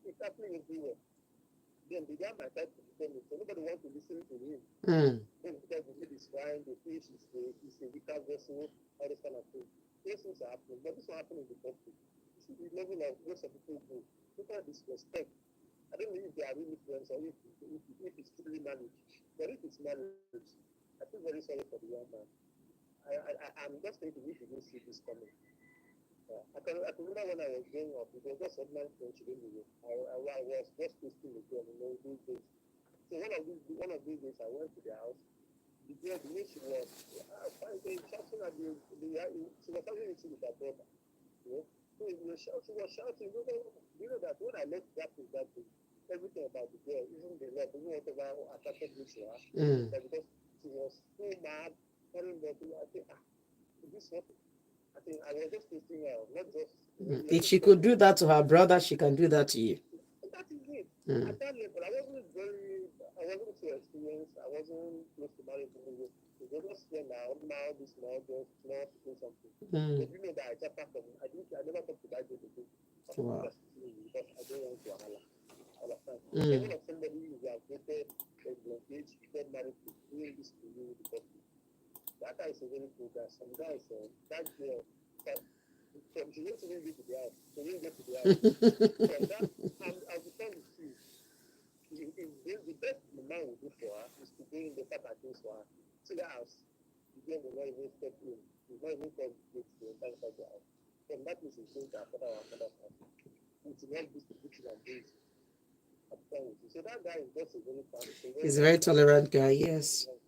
It's happening everywhere. Then the guy might try to defend him, so nobody wants to listen to him. Mm. Then because the kid is crying, the fish is a weaker vessel, all this kind of thing. These things are happening, but this will happen in the country. You see the level of where some people go. People disrespect. I don't know if they are really friends or if it's truly marriage. But if it's marriage, I feel very sorry for the young man. I'm just thinking if you didn't see this coming. I can remember when I was growing up, it was just ordinary friendship anyway. I was just posting with them, you know, these days. So one of these days, I went to their house. The girl, the way she was, shouting at she was having issue with her brother, you know. So she was shouting, you know that when I left that day, everything about the girl, even the love, even whatever attracted me to her, Mm. that because she was so mad, telling me, I think, is this what? I think I was just thinking, not just, Mm. you're If just she could talking. do that to her brother, she can do that to you. That is it. Mm. At that level, I wasn't so experienced. I wasn't close to marriage. It was just now, this small, just small to do something. Mm. But you know that I never talked to that girl again. Wow. Because I don't want to Allah. Understand? So Mm. when of somebody you have dated, engaged, you get married to, doing this to you, because that guy is a very good guy. Some guys, that girl, she wants to get to the house. She didn't get to the house. So that, I'll be telling you, the best the man will do for her is to bring the better things for her. To the house, the girl will not even step in. He's not even come to the entire inside the house. From that place, he's going to our father or mother's house. It will not be to put him and days. I'm telling you. So that guy is just a very fun, a very He's a nice very guy. tolerant guy, yes. Yes.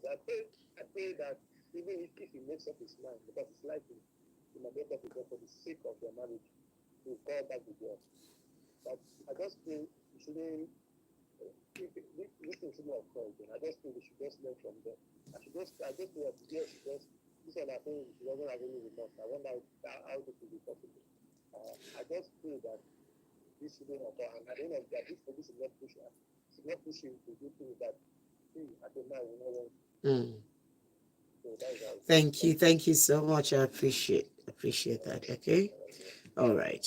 I pray that even if he makes up his mind, because it's likely he might make up his mind for the sake of their marriage, to call back the girl. But I just feel we shouldn't. This thing shouldn't occur again. I just feel we should just learn from them. I just feel that the girl should just. This one I think she doesn't have any remorse. I wonder how this will be possible. I just feel that this shouldn't occur, and at the end of the day, this should not push her. Should not push him to do things that he, at the man, will not want. Mm. So that is how it is. Thank you so much. I appreciate that. Okay. All right.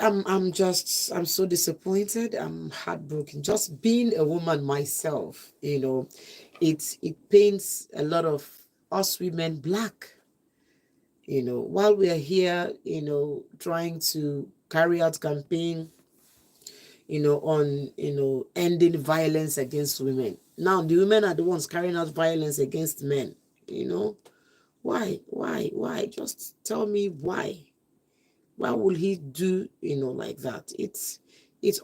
I'm so disappointed. I'm heartbroken. Just being a woman myself, it paints a lot of us women black. While we are here, trying to carry out campaign, on ending violence against women. Now the women are the ones carrying out violence against men. Why? Just tell me why. Why will he do like that? It's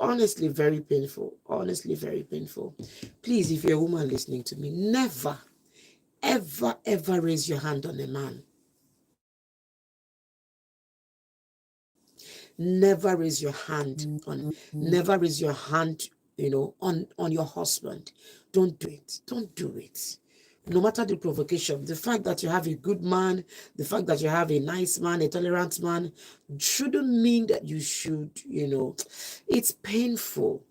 honestly very painful. Honestly very painful. Please, if you're a woman listening to me, never ever raise your hand on a man. Never raise your hand on never raise your hand on your husband. Don't do it. No matter the provocation, the fact that you have a good man, the fact that you have a nice man, a tolerant man, shouldn't mean that you should, it's painful.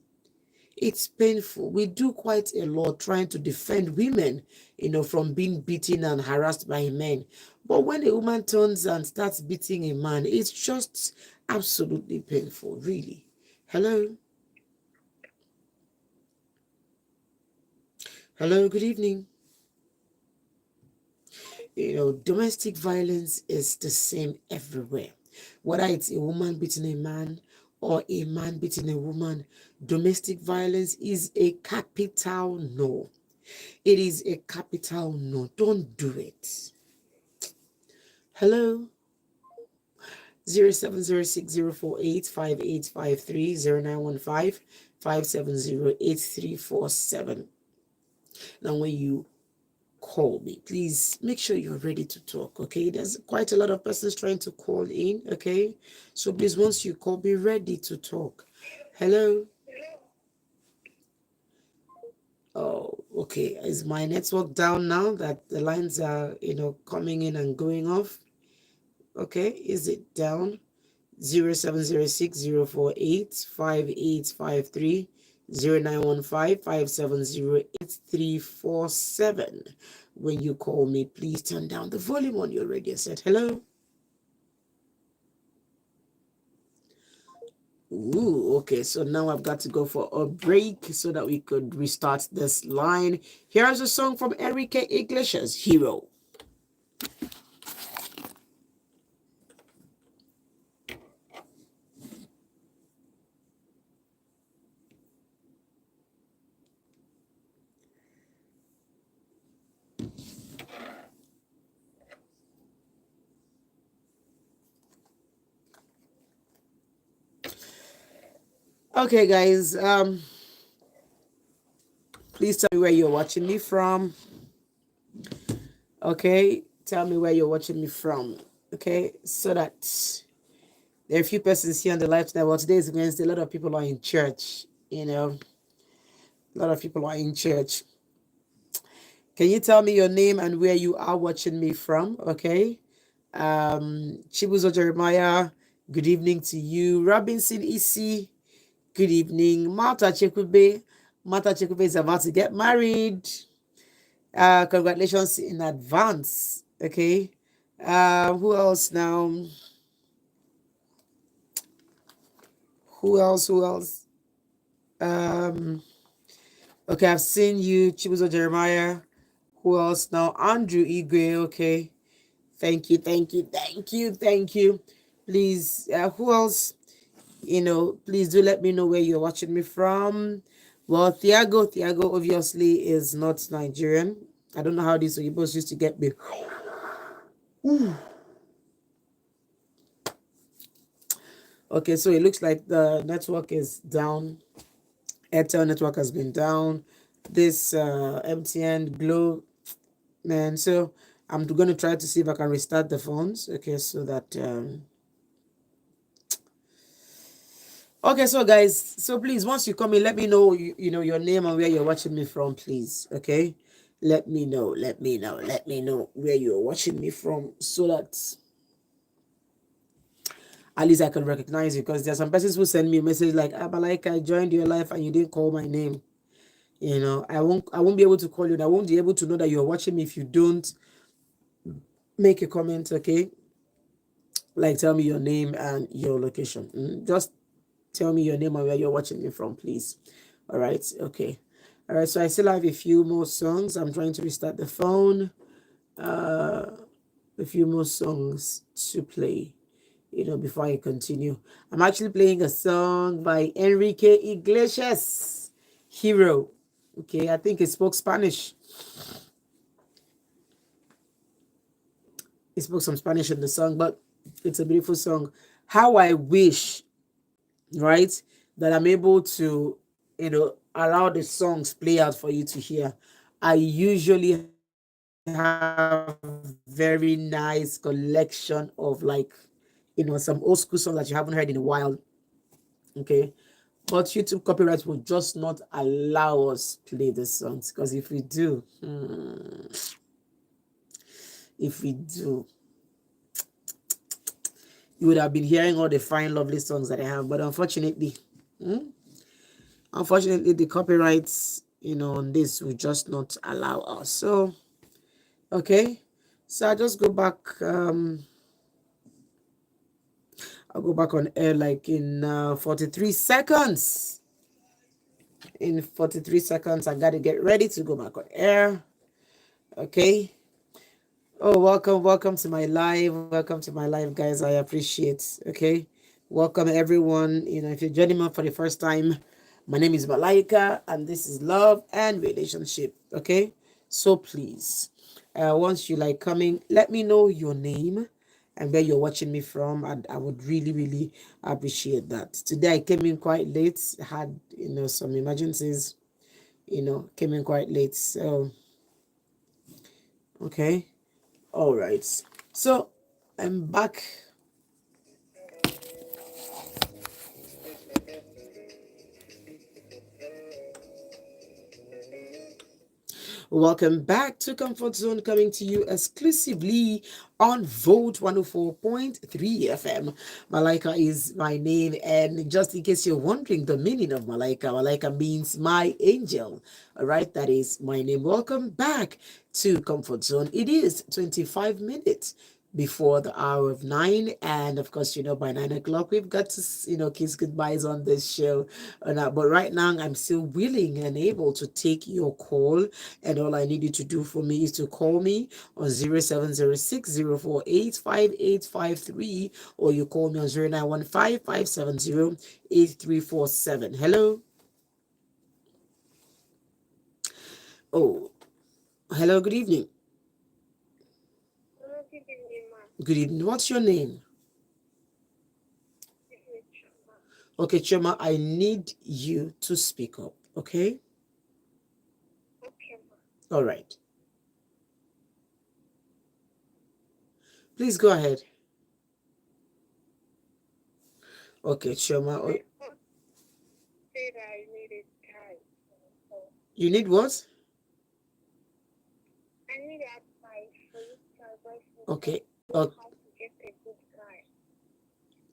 It's painful. We do quite a lot trying to defend women, from being beaten and harassed by men. But when a woman turns and starts beating a man, it's just absolutely painful, really. Hello? Hello, good evening. Domestic violence is the same everywhere. Whether it's a woman beating a man or a man beating a woman, domestic violence is a capital no. It is a capital no. Don't do it. Hello? 0706048585309155708347. Now, when you call me, please make sure you're ready to talk. Okay, there's quite a lot of persons trying to call in. Okay, so please, once you call, be ready to talk. Hello. Oh, okay. Is my network down now that the lines are coming in and going off? Okay, is it down? 0706048585309155708347. When you call me, please turn down the volume on your radio set. Hello. Ooh, okay, so now I've got to go for a break so that we could restart this line. Here's a song from Enrique Iglesias, Hero. Okay, guys, please tell me where you're watching me from. Okay, tell me where you're watching me from. Okay, so that there are a few persons here on the live tonight. Well, today is Wednesday. A lot of people are in church, a lot of people are in church. Can you tell me your name and where you are watching me from? Okay. Chibuzo Jeremiah, good evening to you. Robinson Isi, good evening. Martha Chekube is about to get married. Congratulations in advance. Okay. Who else now? Who else? Okay, I've seen you, Chibuzo Jeremiah. Who else now? Andrew Igwe. Okay. Thank you. Please, who else? Please do let me know where you're watching me from. Well, Thiago obviously is not Nigerian. I don't know how these Oyibos used to get me. Okay, so it looks like the network is down. Airtel network has been down. This MTN Glow, man. So I'm going to try to see if I can restart the phones. Okay, so that okay, so guys, so please, once you come in, let me know your name and where you're watching me from, please. Okay, let me know where you're watching me from, so that at least I can recognize you. Because there's some persons who send me a message like, Malaika, I joined your life and you didn't call my name. I won't be able to call you. I won't be able to know that you're watching me if you don't make a comment. Okay, like tell me your name and your location. Just tell me your name and where you're watching me from, please. All right. Okay. All right. So I still have a few more songs. I'm trying to restart the phone. A few more songs to play, before I continue. I'm actually playing a song by Enrique Iglesias, Hero. Okay. I think he spoke Spanish. He spoke some Spanish in the song, but it's a beautiful song. How I wish, right, that I'm able to, allow the songs play out for you to hear. I usually have very nice collection of some old school songs that you haven't heard in a while. Okay. But YouTube copyright will just not allow us play the songs, because if we do, you would have been hearing all the fine, lovely songs that I have. But unfortunately, Unfortunately, the copyrights, on this will just not allow us. So, okay. So I just go back. I'll go back on air like in 43 seconds. In 43 seconds, I got to get ready to go back on air. Okay. Oh, welcome to my live. Welcome to my live, guys. I appreciate. Okay. Welcome, everyone. If you're joining me for the first time, my name is Malaika, and this is Love and Relationship. Okay. So please, once you like coming, let me know your name and where you're watching me from, and I would really, really appreciate that. Today I came in quite late. Had some emergencies. Came in quite late. So okay. All right. So I'm back. Welcome back to Comfort Zone, coming to you exclusively on Vote 104.3 FM. Malaika is my name, and just in case you're wondering the meaning of Malaika, Malaika means my angel. All right, that is my name. Welcome back to Comfort Zone. It is 25 minutes before the hour of 9, and of course, by 9 o'clock we've got to kiss goodbyes on this show. But right now I'm still willing and able to take your call, and all I need you to do for me is to call me on 0706 048 5853, or you call me on 0915 570 8347. Hello. Oh, hello, good evening. Hello, good evening, ma'am. Good evening. What's your name? This is Chuma. Okay, Chema, I need you to speak up, okay? Okay, ma'am. All right. Please go ahead. Okay, Chema. My husband said I needed time. So You need what? I need advice for you to advise me Okay. on Uh, how to get a good guy.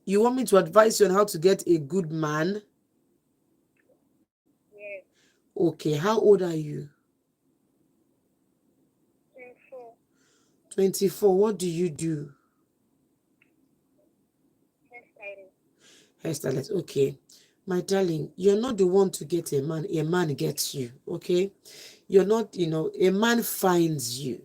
you want me to advise you on how to get a good man? Yes, Okay, how old are you? 24 24. What do you do? hairstyling. Hairstylist. Okay. My darling, you're not the one to get a man. A man gets you. Okay. You're not, a man finds you.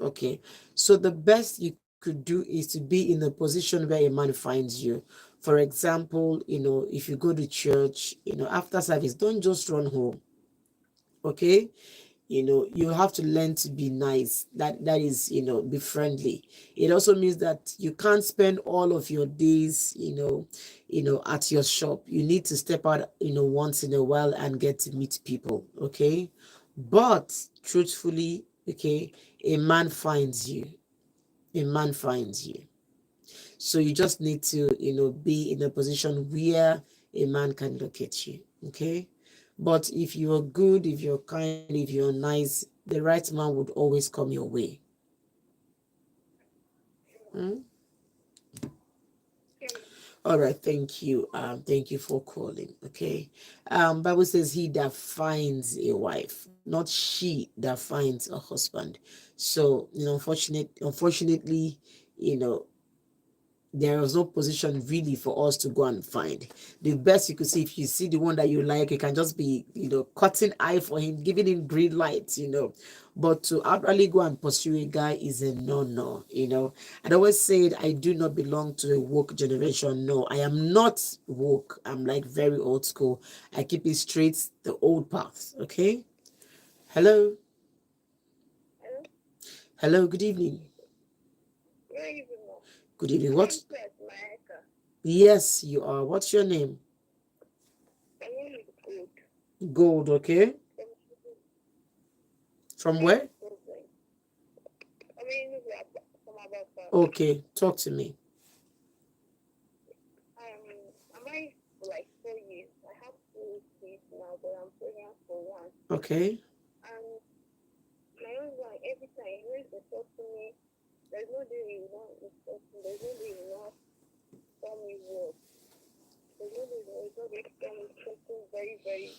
Okay. So the best you could do is to be in a position where a man finds you. For example, if you go to church, after service, don't just run home. Okay. You have to learn to be nice. That is, be friendly. It also means that you can't spend all of your days, at your shop. You need to step out, once in a while and get to meet people. Okay. But truthfully, okay, a man finds you. A man finds you. So you just need to, be in a position where a man can locate you. Okay. But if you're good, if you're kind, if you're nice, the right man would always come your way. Hmm? Okay, ma'am. All right, thank you. Thank you for calling. Okay. Bible says he that finds a wife, not she that finds a husband. So, unfortunately, you know, there was no position really for us to go and find. The best you could see, if you see the one that you like, you can just be, cutting eye for him, giving him green lights. But to outrightly go and pursue a guy is a no. I always said I do not belong to a woke generation. No, I am not woke. I'm like very old school. I keep it straight, the old path. Okay. Hello. Hello? Hello. Good evening. Where are you from? Good evening. Am I What? at Malaika? Yes, you are. What's your name? My name is Good. Gold. Okay. From From where? Brooklyn. I mean, from about Okay, talk to me. I'm married for like 4 years. I have two kids now, but I'm pregnant for one. Okay. And my husband, every time he always insult me, there's no day he will not insult me. There's no day he will not tell me what. There's no day he will not tell me something very, very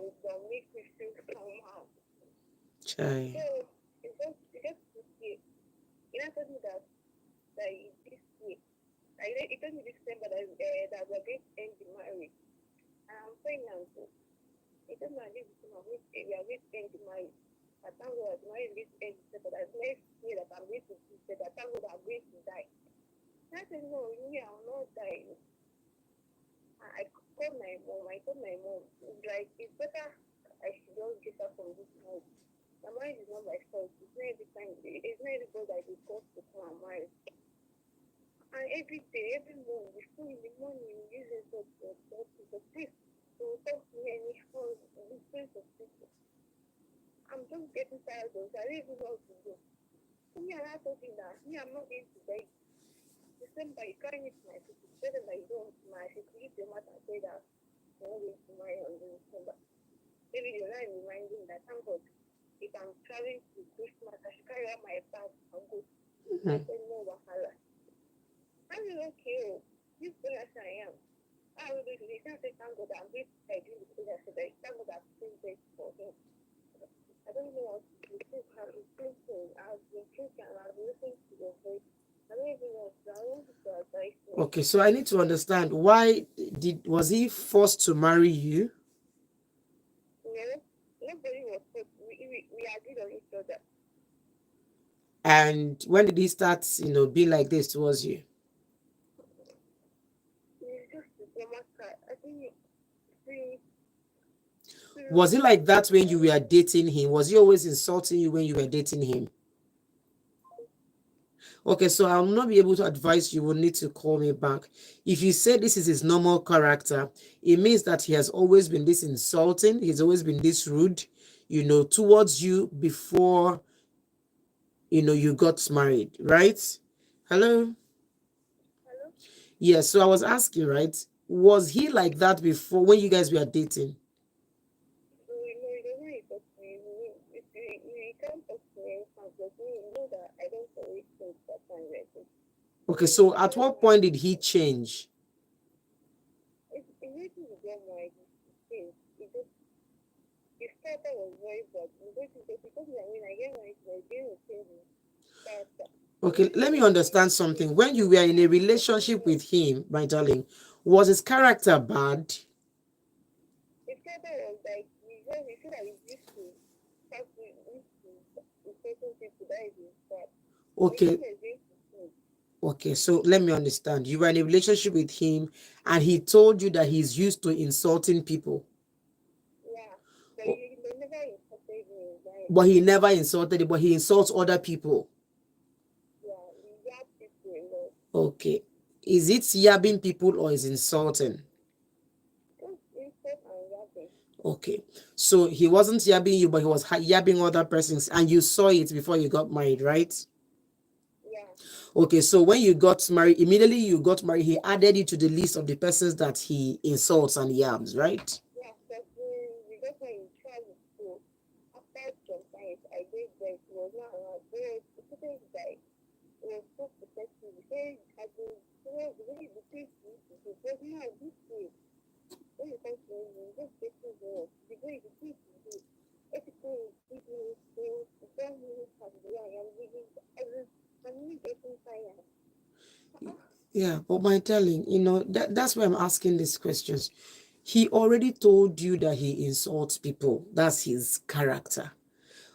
that will make me feel somehow. Chai. So it's just this year. He now told me that this year. He told me this December that we're going to end the marriage. And I'm pregnant. So he told me that this December we are going to end the marriage. I thank God that the marriage is going to end December. That next year that I'm going to do that. I thank God that I'm going to die. And I said, no, me, I will not die. I called my mom. I told my mom, it's like, it's better I should just get her from this house. My marriage is not my fault. It's not every time. It's not everybody that they cause to come and marry. And every day, every morning, before in the morning, we use it to please to talk to me anyhow, the place of people. I'm just getting tired of it. I don't even know what to do. So me and I told him that me, I'm not going to beg. December, you can't meet my sister. Tell them that you don't want to marry. If you leave the matter and say that you're not going to marry on December. Maybe you're not reminding that, thank God, if I'm traveling to Christmas, I should carry out my bag and go. I said, no, Wahala. I said, okay, this girl as I am. I will be released. I said, thank God, I'm going to do the thing. I said, thank God, I'm still there for him. I don't know what to do. I've been thinking, I've been thinking, and I've been listening to your voice. I don't even know what to do. I want you to advise me. Okay, so I need to understand why was he forced to marry you? No, nobody was supposed to. We agreed on each other. And when did he start, be like this towards you? It's just the drama card. I think we Was he like that when you were dating him? Was he always insulting you when you were dating him? Okay, so I'll not be able to advise you. You will need to call me back. If you say this is his normal character, it means that he has always been this insulting. He's always been this rude, towards you before, you got married, right? Hello? hello. Yes, so I was asking, right? Was he like that before when you guys were dating? So we don't know if it's me. We can't talk to me because we know that I don't always think that I'm ready. Okay, so at what point did he change? It's easy to get married. It just the starter was very bad. Because when I get married, I didn't change the starter. Okay, let me understand something. When you were in a relationship with him, my darling, was his character bad? The starter was like we feel like we used to talk to certain people that is his part. We Okay, think it's going to change. okay, so let me understand. You were in a relationship with him and he told you that he's used to insulting people, Yeah. But they never insulted me. Like, but he never insulted you, but he insults other people. yeah, we got people a lot. Okay. Is it yabbing people or is insulting? Just insult and yapping. Okay. So he wasn't yabbing you, but he was yabbing other persons, and you saw it before you got married, right? Yeah. Okay. So when you got married, immediately you got married, he added you to the list of the persons that he insults and yabs, right? Yeah, because we got my in travel. So after some time, I gave birth. It was not around. There was a certain guy. It was so protective. He said, I been, the way the things you used to do, but now this way, when you come to me, you just get to know the way the things you do. Everything is giving me things, you tell me how to do I am giving I'm really getting tired. Yeah, but my darling, that's why I'm asking these questions. He already told you that he insults people. That's his character.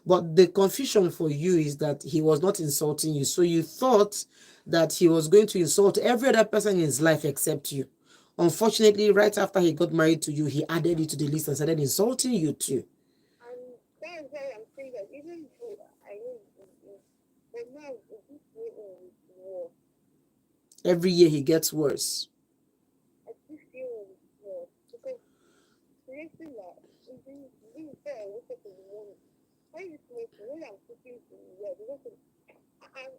But the confusion for you is that he was not insulting you. So you thought that he was going to insult every other person in his life except you. Unfortunately, right after he got married to you, he added you to the list and started insulting you too. And that's why I'm saying that even though I know but now this way in war, Every year he gets worse. I still feel in war because seriously like even before I wake up in the morning, why is it when I'm cooking in the yard, because I'm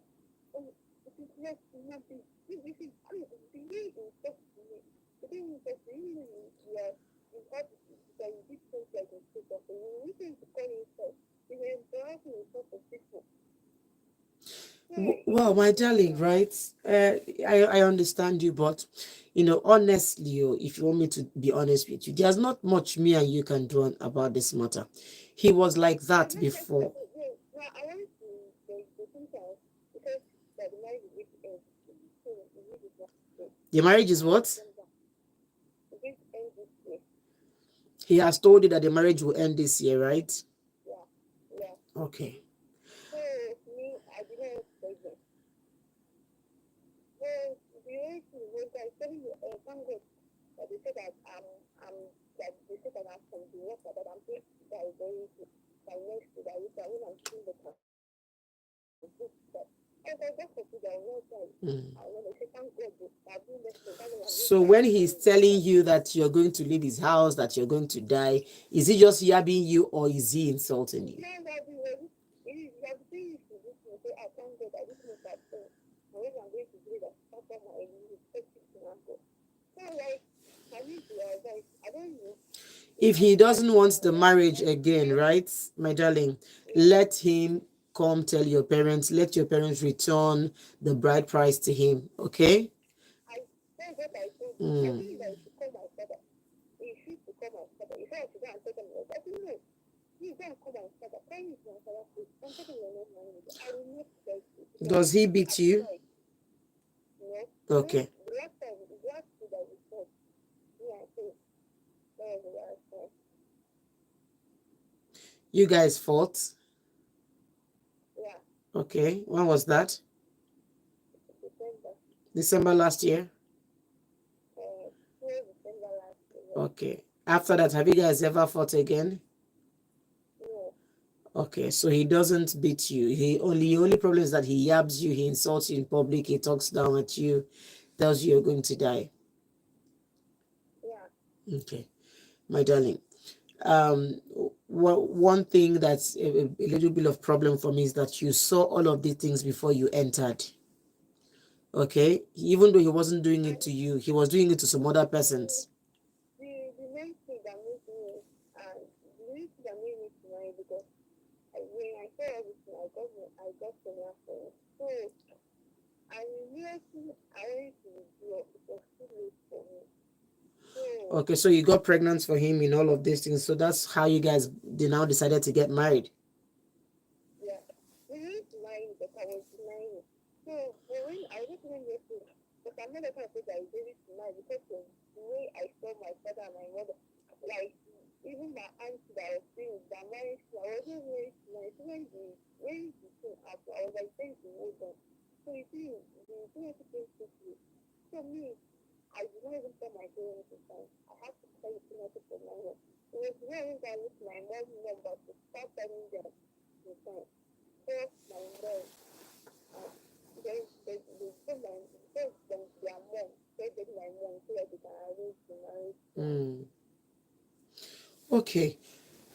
it is not nothing. This is the way it talks to me. The thing is that even though you are in attitude that you did things like a state of you listen to call yourself, you were embarrassing in front of people. So Well, my darling, right? I understand you, but Honestly, if you want me to be honest with you, there's not much me and you can do about this matter. He was like No, that not before. necessarily. No, no, I want to the thing that because that the marriage is going to end. So we need it not to The marriage is by what? December. It's going to end this year. He has told you that the marriage will end this year, right? Yeah, yeah. Okay. So me, I didn't expect them. So the only thing was that I telling you, thank God that they said that I'm that they said that I'm from the work that I'm going to die very soon. By next year, that is that when I'm seeing the car, that as I just for that I will not die. Mm. I want to say thank God that I'm doing this thing. That's why I'm going So to die when he's very telling soon. you that you're going to leave his house, that you're going to die, is he just yabbing you or is he insulting you? Now that we were, it is you have seen it to this one. Say I thank God that this was that thing. And when I'm going to do that, after my respective to my God. So like I need to advise. I don't know if If I he should tell doesn't him want now the or I should marriage tell him again, later. right, my darling, Yeah. let him come tell your parents, let your parents return the bride price to him, okay? I that's what I told him. I Mm. told him that he should call my father. He should to call my father. He said I should go and tell them. I said no. You go and call my father. Tell me to my father, please. Don't tell me you're not married. I will not tell you because Does he I beat you? tried. Okay. The last time, the last two that we saw, me and him, that was the last time. You guys fought? Yeah, Okay. When was that? December. December last year? Towards December last year. Okay. After that, have you guys ever fought again? No, Okay, so he doesn't beat you. He only problem is that he yabs you, he insults you in public, he talks down at you, tells you you're going to die. yeah. Okay, my darling. Um, one thing that's a little bit of problem for me is that you saw all of these things before you entered. Okay, even though he wasn't doing it And to you, he was doing it to some other the, persons. the main thing that made me, the main thing that made me to marry because when I saw everything, I got so much for it. So, I immediately, I wanted to withdraw. It was too late for me. So, Okay, so you got pregnant for him in all of these things. So that's how you guys they now decided to get married. yeah, we used to marry because I was denying it. So, but when I just went there to, but I'm not the kind of person that is ready to marry because of the way I saw my father and my mother. Like, even my aunt that was saying that marriage, I wasn't ready to marry. So when the thing happened, I was like, thank you, hold on. So you see, the thing has to came quickly. So me, I did not even tell my parents in time. I had to tell the thing for my mom. It was when I with my mom number to start telling them in time. First, my mom, and they told my first their mom, said my mom so that they can arrange the marriage plan. Mm. Okay.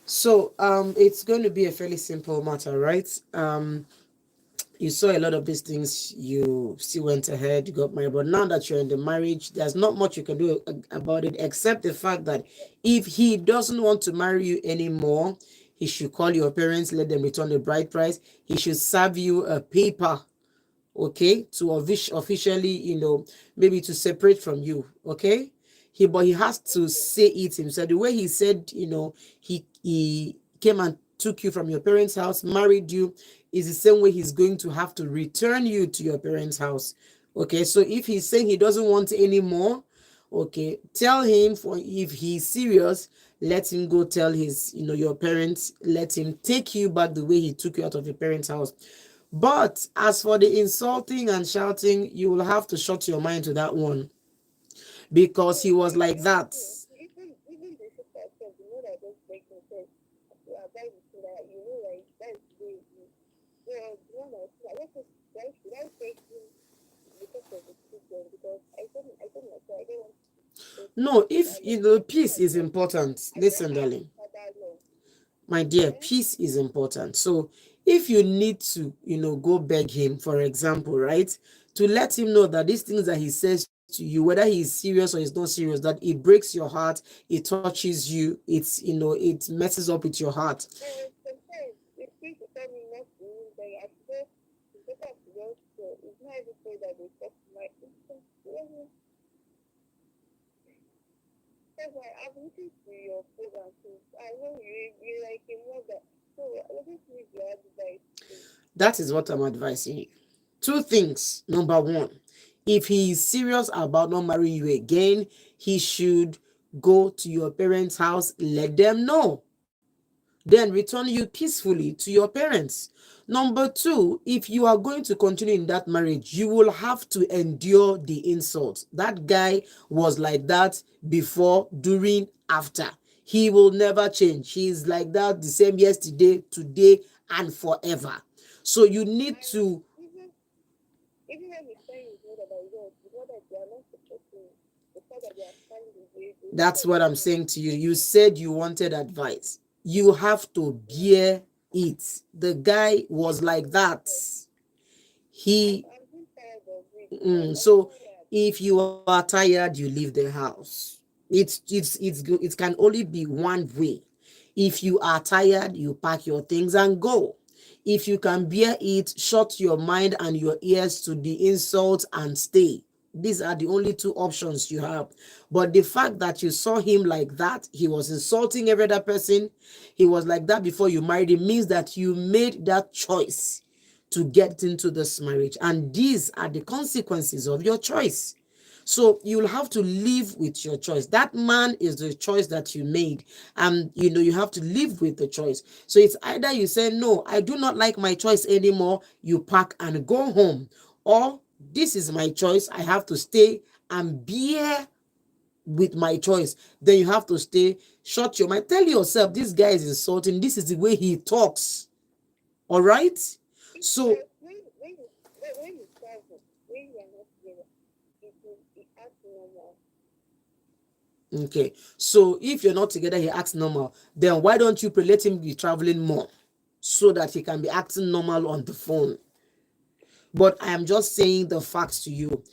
So it's going to be a fairly simple matter, right? You saw a lot of these things, you still went ahead, you got married, but now that you're in the marriage, there's not much you can do about it except the fact that if he doesn't want to marry you anymore, he should call your parents, let them return the bride price. He should serve you a paper, okay, to officially, maybe to separate from you, okay. But he has to say it himself. The way he said, he came and took you from your parents' house, married you, is the same way he's going to have to return you to your parents' house. Okay, so if he's saying he doesn't want any more, okay, tell him, for if he's serious, let him go tell his, your parents, let him take you back the way he took you out of your parents' house. But as for the insulting and shouting, you will have to shut your mind to that one because he So was the like main that. thing, even the sister herself, the mother just begged me said, to advise you that you know like that's the way it is. So the one that I just said, should I take him because of the children? Because I told myself I don't want to No, if father love. I told peace is myself important. I don't Listen, have darling, father love. my dear, Eh? peace is important. So if you need to, go beg him, for example, right, to let him know that these things that he says to you, whether he's serious or he's not serious, that it breaks your heart, it touches you, it messes up with your heart. So sometimes it's going to tell me not to use but I feel it's better to just it's not every day that they talk to my That's why I've listened to your program since I know you like a mother. So I just need your advice, please. That is what I'm advising you. Two things. Number one, if he is serious about not marrying you again, he should go to your parents' house, let them know, then return you peacefully to your parents. Number two, if you are going to continue in that marriage, you will have to endure the insult. That guy was like that before, during, after. He will never change. He is like that the same yesterday, today, and forever. So you need And to. even when he's telling his mother that his mother they are not supporting the fact that they are standing the way they know That's that what they I'm are not saying to you. You supporting. said you wanted advice. You have to bear it. The guy was like that. He I'm just tired of it. Like I'm so tired. if you are tired, you leave the house. It's good. It can only be one way. If you are tired, you pack your things and go. If you can bear it, shut your mind and your ears to the insults and stay. These are the only two options you have. But the fact that you saw him like that, he was insulting every other person, he was like that before you married him, means that you made that choice to get into this marriage. And these are the consequences of your choice. So you'll have to live with your choice. That man is the choice that you made. And you have to live with the choice. So it's either you say, no, I do not like my choice anymore, you pack and go home. Or this is my choice, I have to stay and bear with my choice. Then you have to stay, shut your mind. Tell yourself, this guy is insulting. This is the way he talks. All right? So Because when you travel, when you are not together, it acts normal. okay, so if you're not together, he acts normal. Then why don't you let him be traveling more so that he can be acting normal on the phone? But I am just saying the facts to you.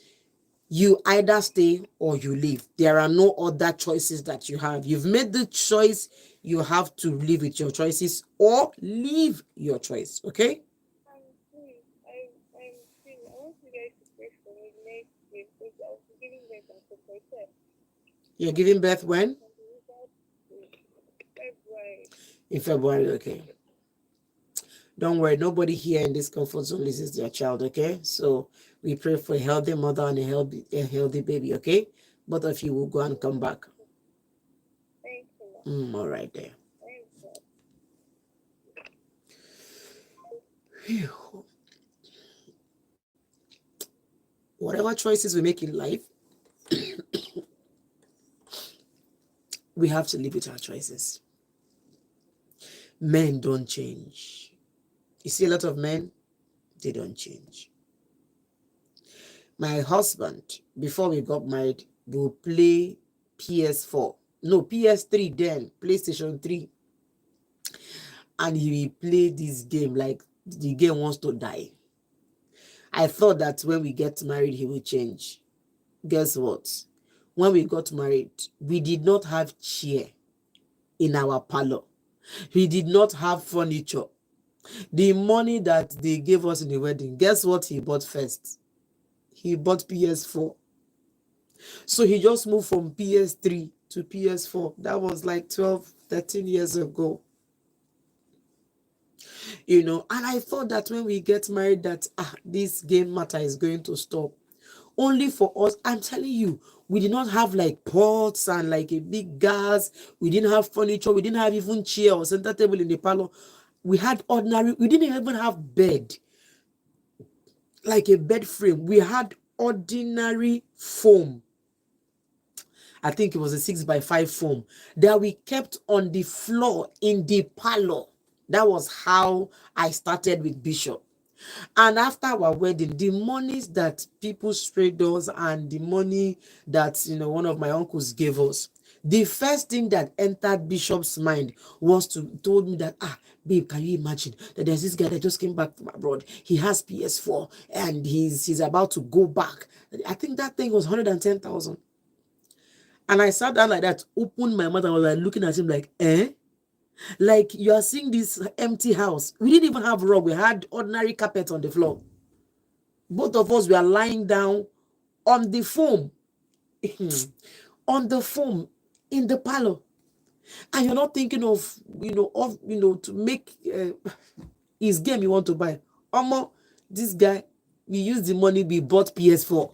You either stay or you leave. There are no other choices that you have. You've made the choice. You have to live with your choices or leave your choice. Okay? I'm free. I'm free. I want you guys to pray for me next week because I was giving birth and stuff like that. You're giving birth when? And without February. In February. Okay. Don't worry, nobody here in this comfort zone listens to your child, okay? So we pray for a healthy mother and a healthy baby, okay? Both of you will go and come back. Thank you, ma. All right there. Thank you. Phew. Whatever choices we make in life, we have to live with our choices. Men don't change. You see a lot of men, they don't change. My husband, before we got married, will play PS4. No, PS3 then, PlayStation 3. And he will play this game like the game wants to die. I thought that when we get married, he will change. Guess what? When we got married, we did not have chair in our parlor. We did not have furniture. The money that they gave us in the wedding, guess what he bought first? He bought PS4. So he just moved from PS3 to PS4. That was like 12, 13 years ago. And I thought that when we get married that this game matter is going to stop. Only for us, I'm telling you, we did not have like pots and like a big gas. We didn't have furniture. We didn't have even chair or center table in the parlor. We had ordinary, we didn't even have bed, like a bed frame. We had ordinary foam. I think it was a 6x5 foam that we kept on the floor in the parlor. That was how I started with Bishop. And after our wedding, the monies that people sprayed us and the money that one of my uncles gave us, the first thing that entered Bishop's mind was told me that, babe, can you imagine that there's this guy that just came back from abroad? He has PS4 and he's about to go back. I think that thing was 110,000. And I sat down like that, opened my mouth, and was like looking at him like, eh? Like you are seeing this empty house. We didn't even have rug. We had ordinary carpet on the floor. Both of us were lying down on the foam. On the foam. in the parlor, and you're not thinking of, to make his game you want to buy. This guy, we use the money, we bought PS4.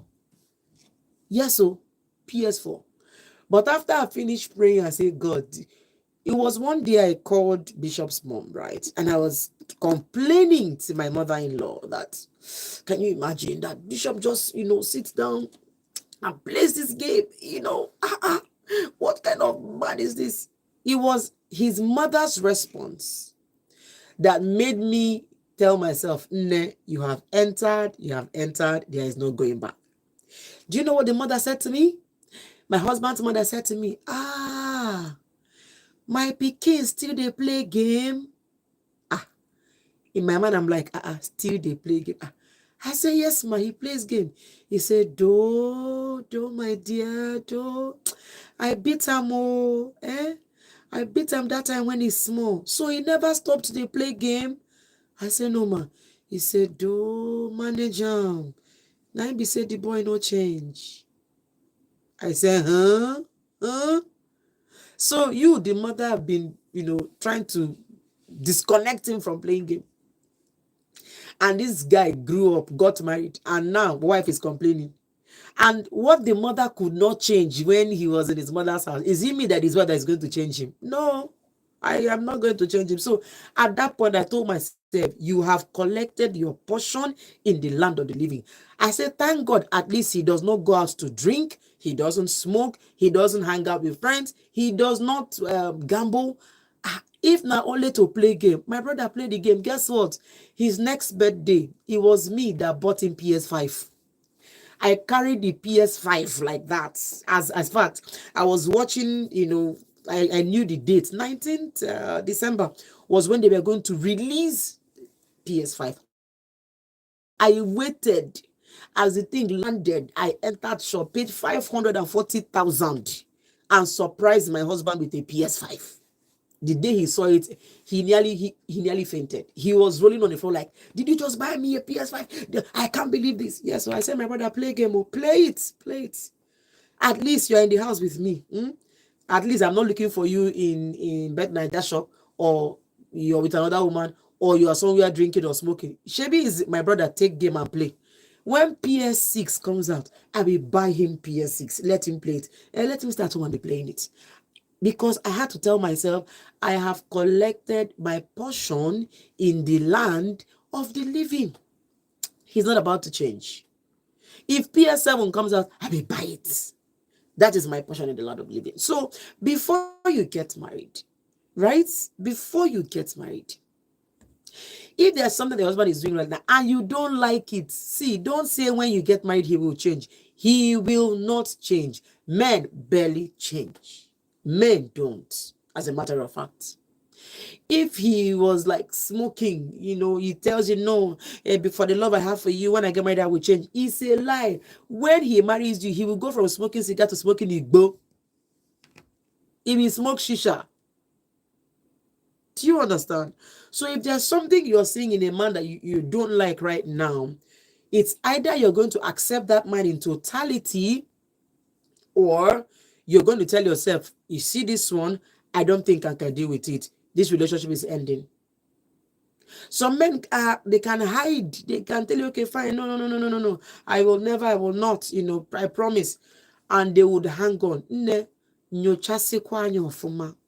Yes, so PS4. But after I finished praying, I said, God, it was one day I called Bishop's mom, right? And I was complaining to my mother-in-law that, can you imagine that Bishop just, sits down and plays this game? What kind of man is this? It was his mother's response that made me tell myself, "Ne, you have entered, there is no going back." Do you know what the mother said to me? My husband's mother said to me, my pikin still they play game. In my mind, I'm like, still they play game. I said, yes, ma, he plays game. He said, do, my dear, do. I beat him, I beat him that time when he's small. So he never stopped to play game. I said, no, ma. He said, do manage him. Now he said the boy no change. I said, huh? So you, the mother, have been, trying to disconnect him from playing game. And this guy grew up, got married, and now wife is complaining. And what the mother could not change when he was in his mother's house, is it me that is what that is going to change him? No, I am not going to change him. So at that point, I told myself, you have collected your portion in the land of the living. I said, thank God, at least he does not go out to drink. He doesn't smoke. He doesn't hang out with friends. He does not gamble. If not only to play game, my brother played the game. Guess what? His next birthday, it was me that bought him PS5. I carried the PS5 like that. As fact, I was watching, I knew the date. 19th December was when they were going to release PS5. I waited. As the thing landed, I entered shop, paid 540,000 and surprised my husband with a PS5. The day he saw it, he nearly fainted. He was rolling on the floor like, did you just buy me a PS5? I can't believe this. Yeah, so I said, my brother, play game. Play it. At least you're in the house with me. At least I'm not looking for you in bed night that shop, or you're with another woman, or you are somewhere drinking or smoking. Shebi is my brother, take game and play. When PS6 comes out, I will buy him PS6. Let him play it. And let him start to want to be playing it. Because I had to tell myself, I have collected my portion in the land of the living. He's not about to change. If PS7 comes out, I will buy it. That is my portion in the land of the living. So before you get married, right? Before you get married, if there's something the husband is doing right now and you don't like it, see, don't say when you get married he will change. He will not change. Men barely change. Men don't, as a matter of fact. If he was like smoking, he tells you, no, for the love I have for you, when I get married, I will change. It's a lie. When he marries you, he will go from smoking cigar to smoking igbo. He will smoke shisha. Do you understand? So if there's something you're seeing in a man that you don't like right now, it's either you're going to accept that man in totality, or you're going to tell yourself, you see this one, I don't think I can deal with it. This relationship is ending. Some men, they can hide. They can tell you, okay, fine, no. I will not, I promise. And they would hang on.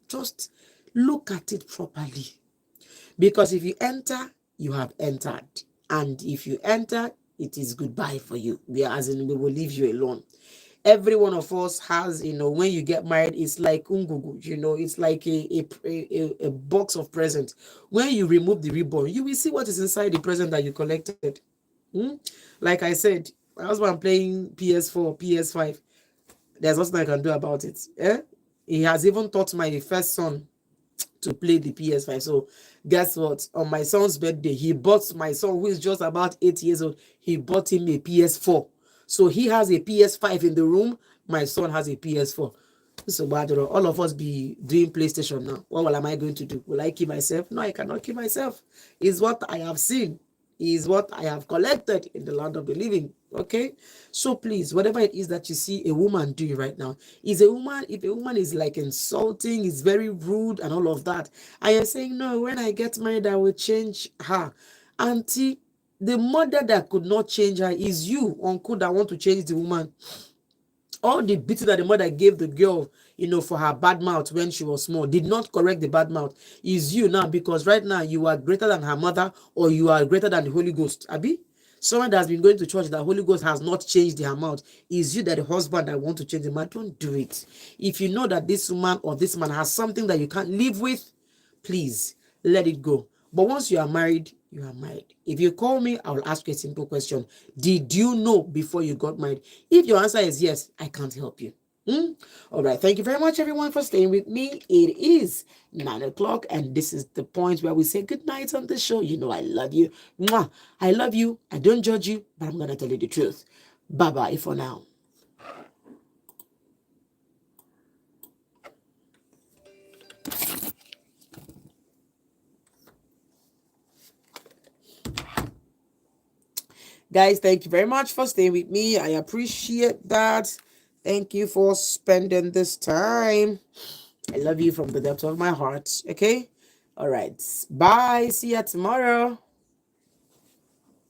Just look at it properly. Because if you enter, you have entered. And if you enter, it is goodbye for you. As in, we will leave you alone. Every one of us has, when you get married, it's like ungugu, it's like a box of presents. When you remove the ribbon, you will see what is inside the present that you collected. Like I said, my husband playing PS4, PS5. There's nothing I can do about it. He has even taught my first son to play the PS5. So guess what? On my son's birthday, he bought my son, who is just about 8 years old, he bought him a PS4. So he has a PS5 in the room. My son has a PS4. So all of us be doing PlayStation now. What am I going to do? Will I kill myself? No, I cannot kill myself. It's what I have seen. is what I have collected in the land of the living. Okay, so please, whatever it is that you see a woman doing right now, is a woman, if a woman is like insulting, is very rude and all of that, and you're saying, no, when I get married, I will change her. Auntie, the mother that could not change her is you, uncle, that want to change the woman. All the beating that the mother gave the girl, for her bad mouth when she was small, did not correct the bad mouth. Is you now, because right now you are greater than her mother, or you are greater than the Holy Ghost. Abi? Someone that has been going to church, the Holy Ghost has not changed her mouth. Is you that the husband that want to change the man? Don't do it. If you know that this woman or this man has something that you can't live with, please let it go. But once you are married, you are married. If you call me, I will ask you a simple question. Did you know before you got married? If your answer is yes, I can't help you. All right. Thank you very much, everyone, for staying with me. It is 9 o'clock, and this is the point where we say good night on the show. You know, I love you. Mwah. I love you. I don't judge you, but I'm going to tell you the truth. Bye bye for now. Guys, thank you very much for staying with me. I appreciate that. Thank you for spending this time. I love you from the depth of my heart. Okay? All right. Bye. See you tomorrow.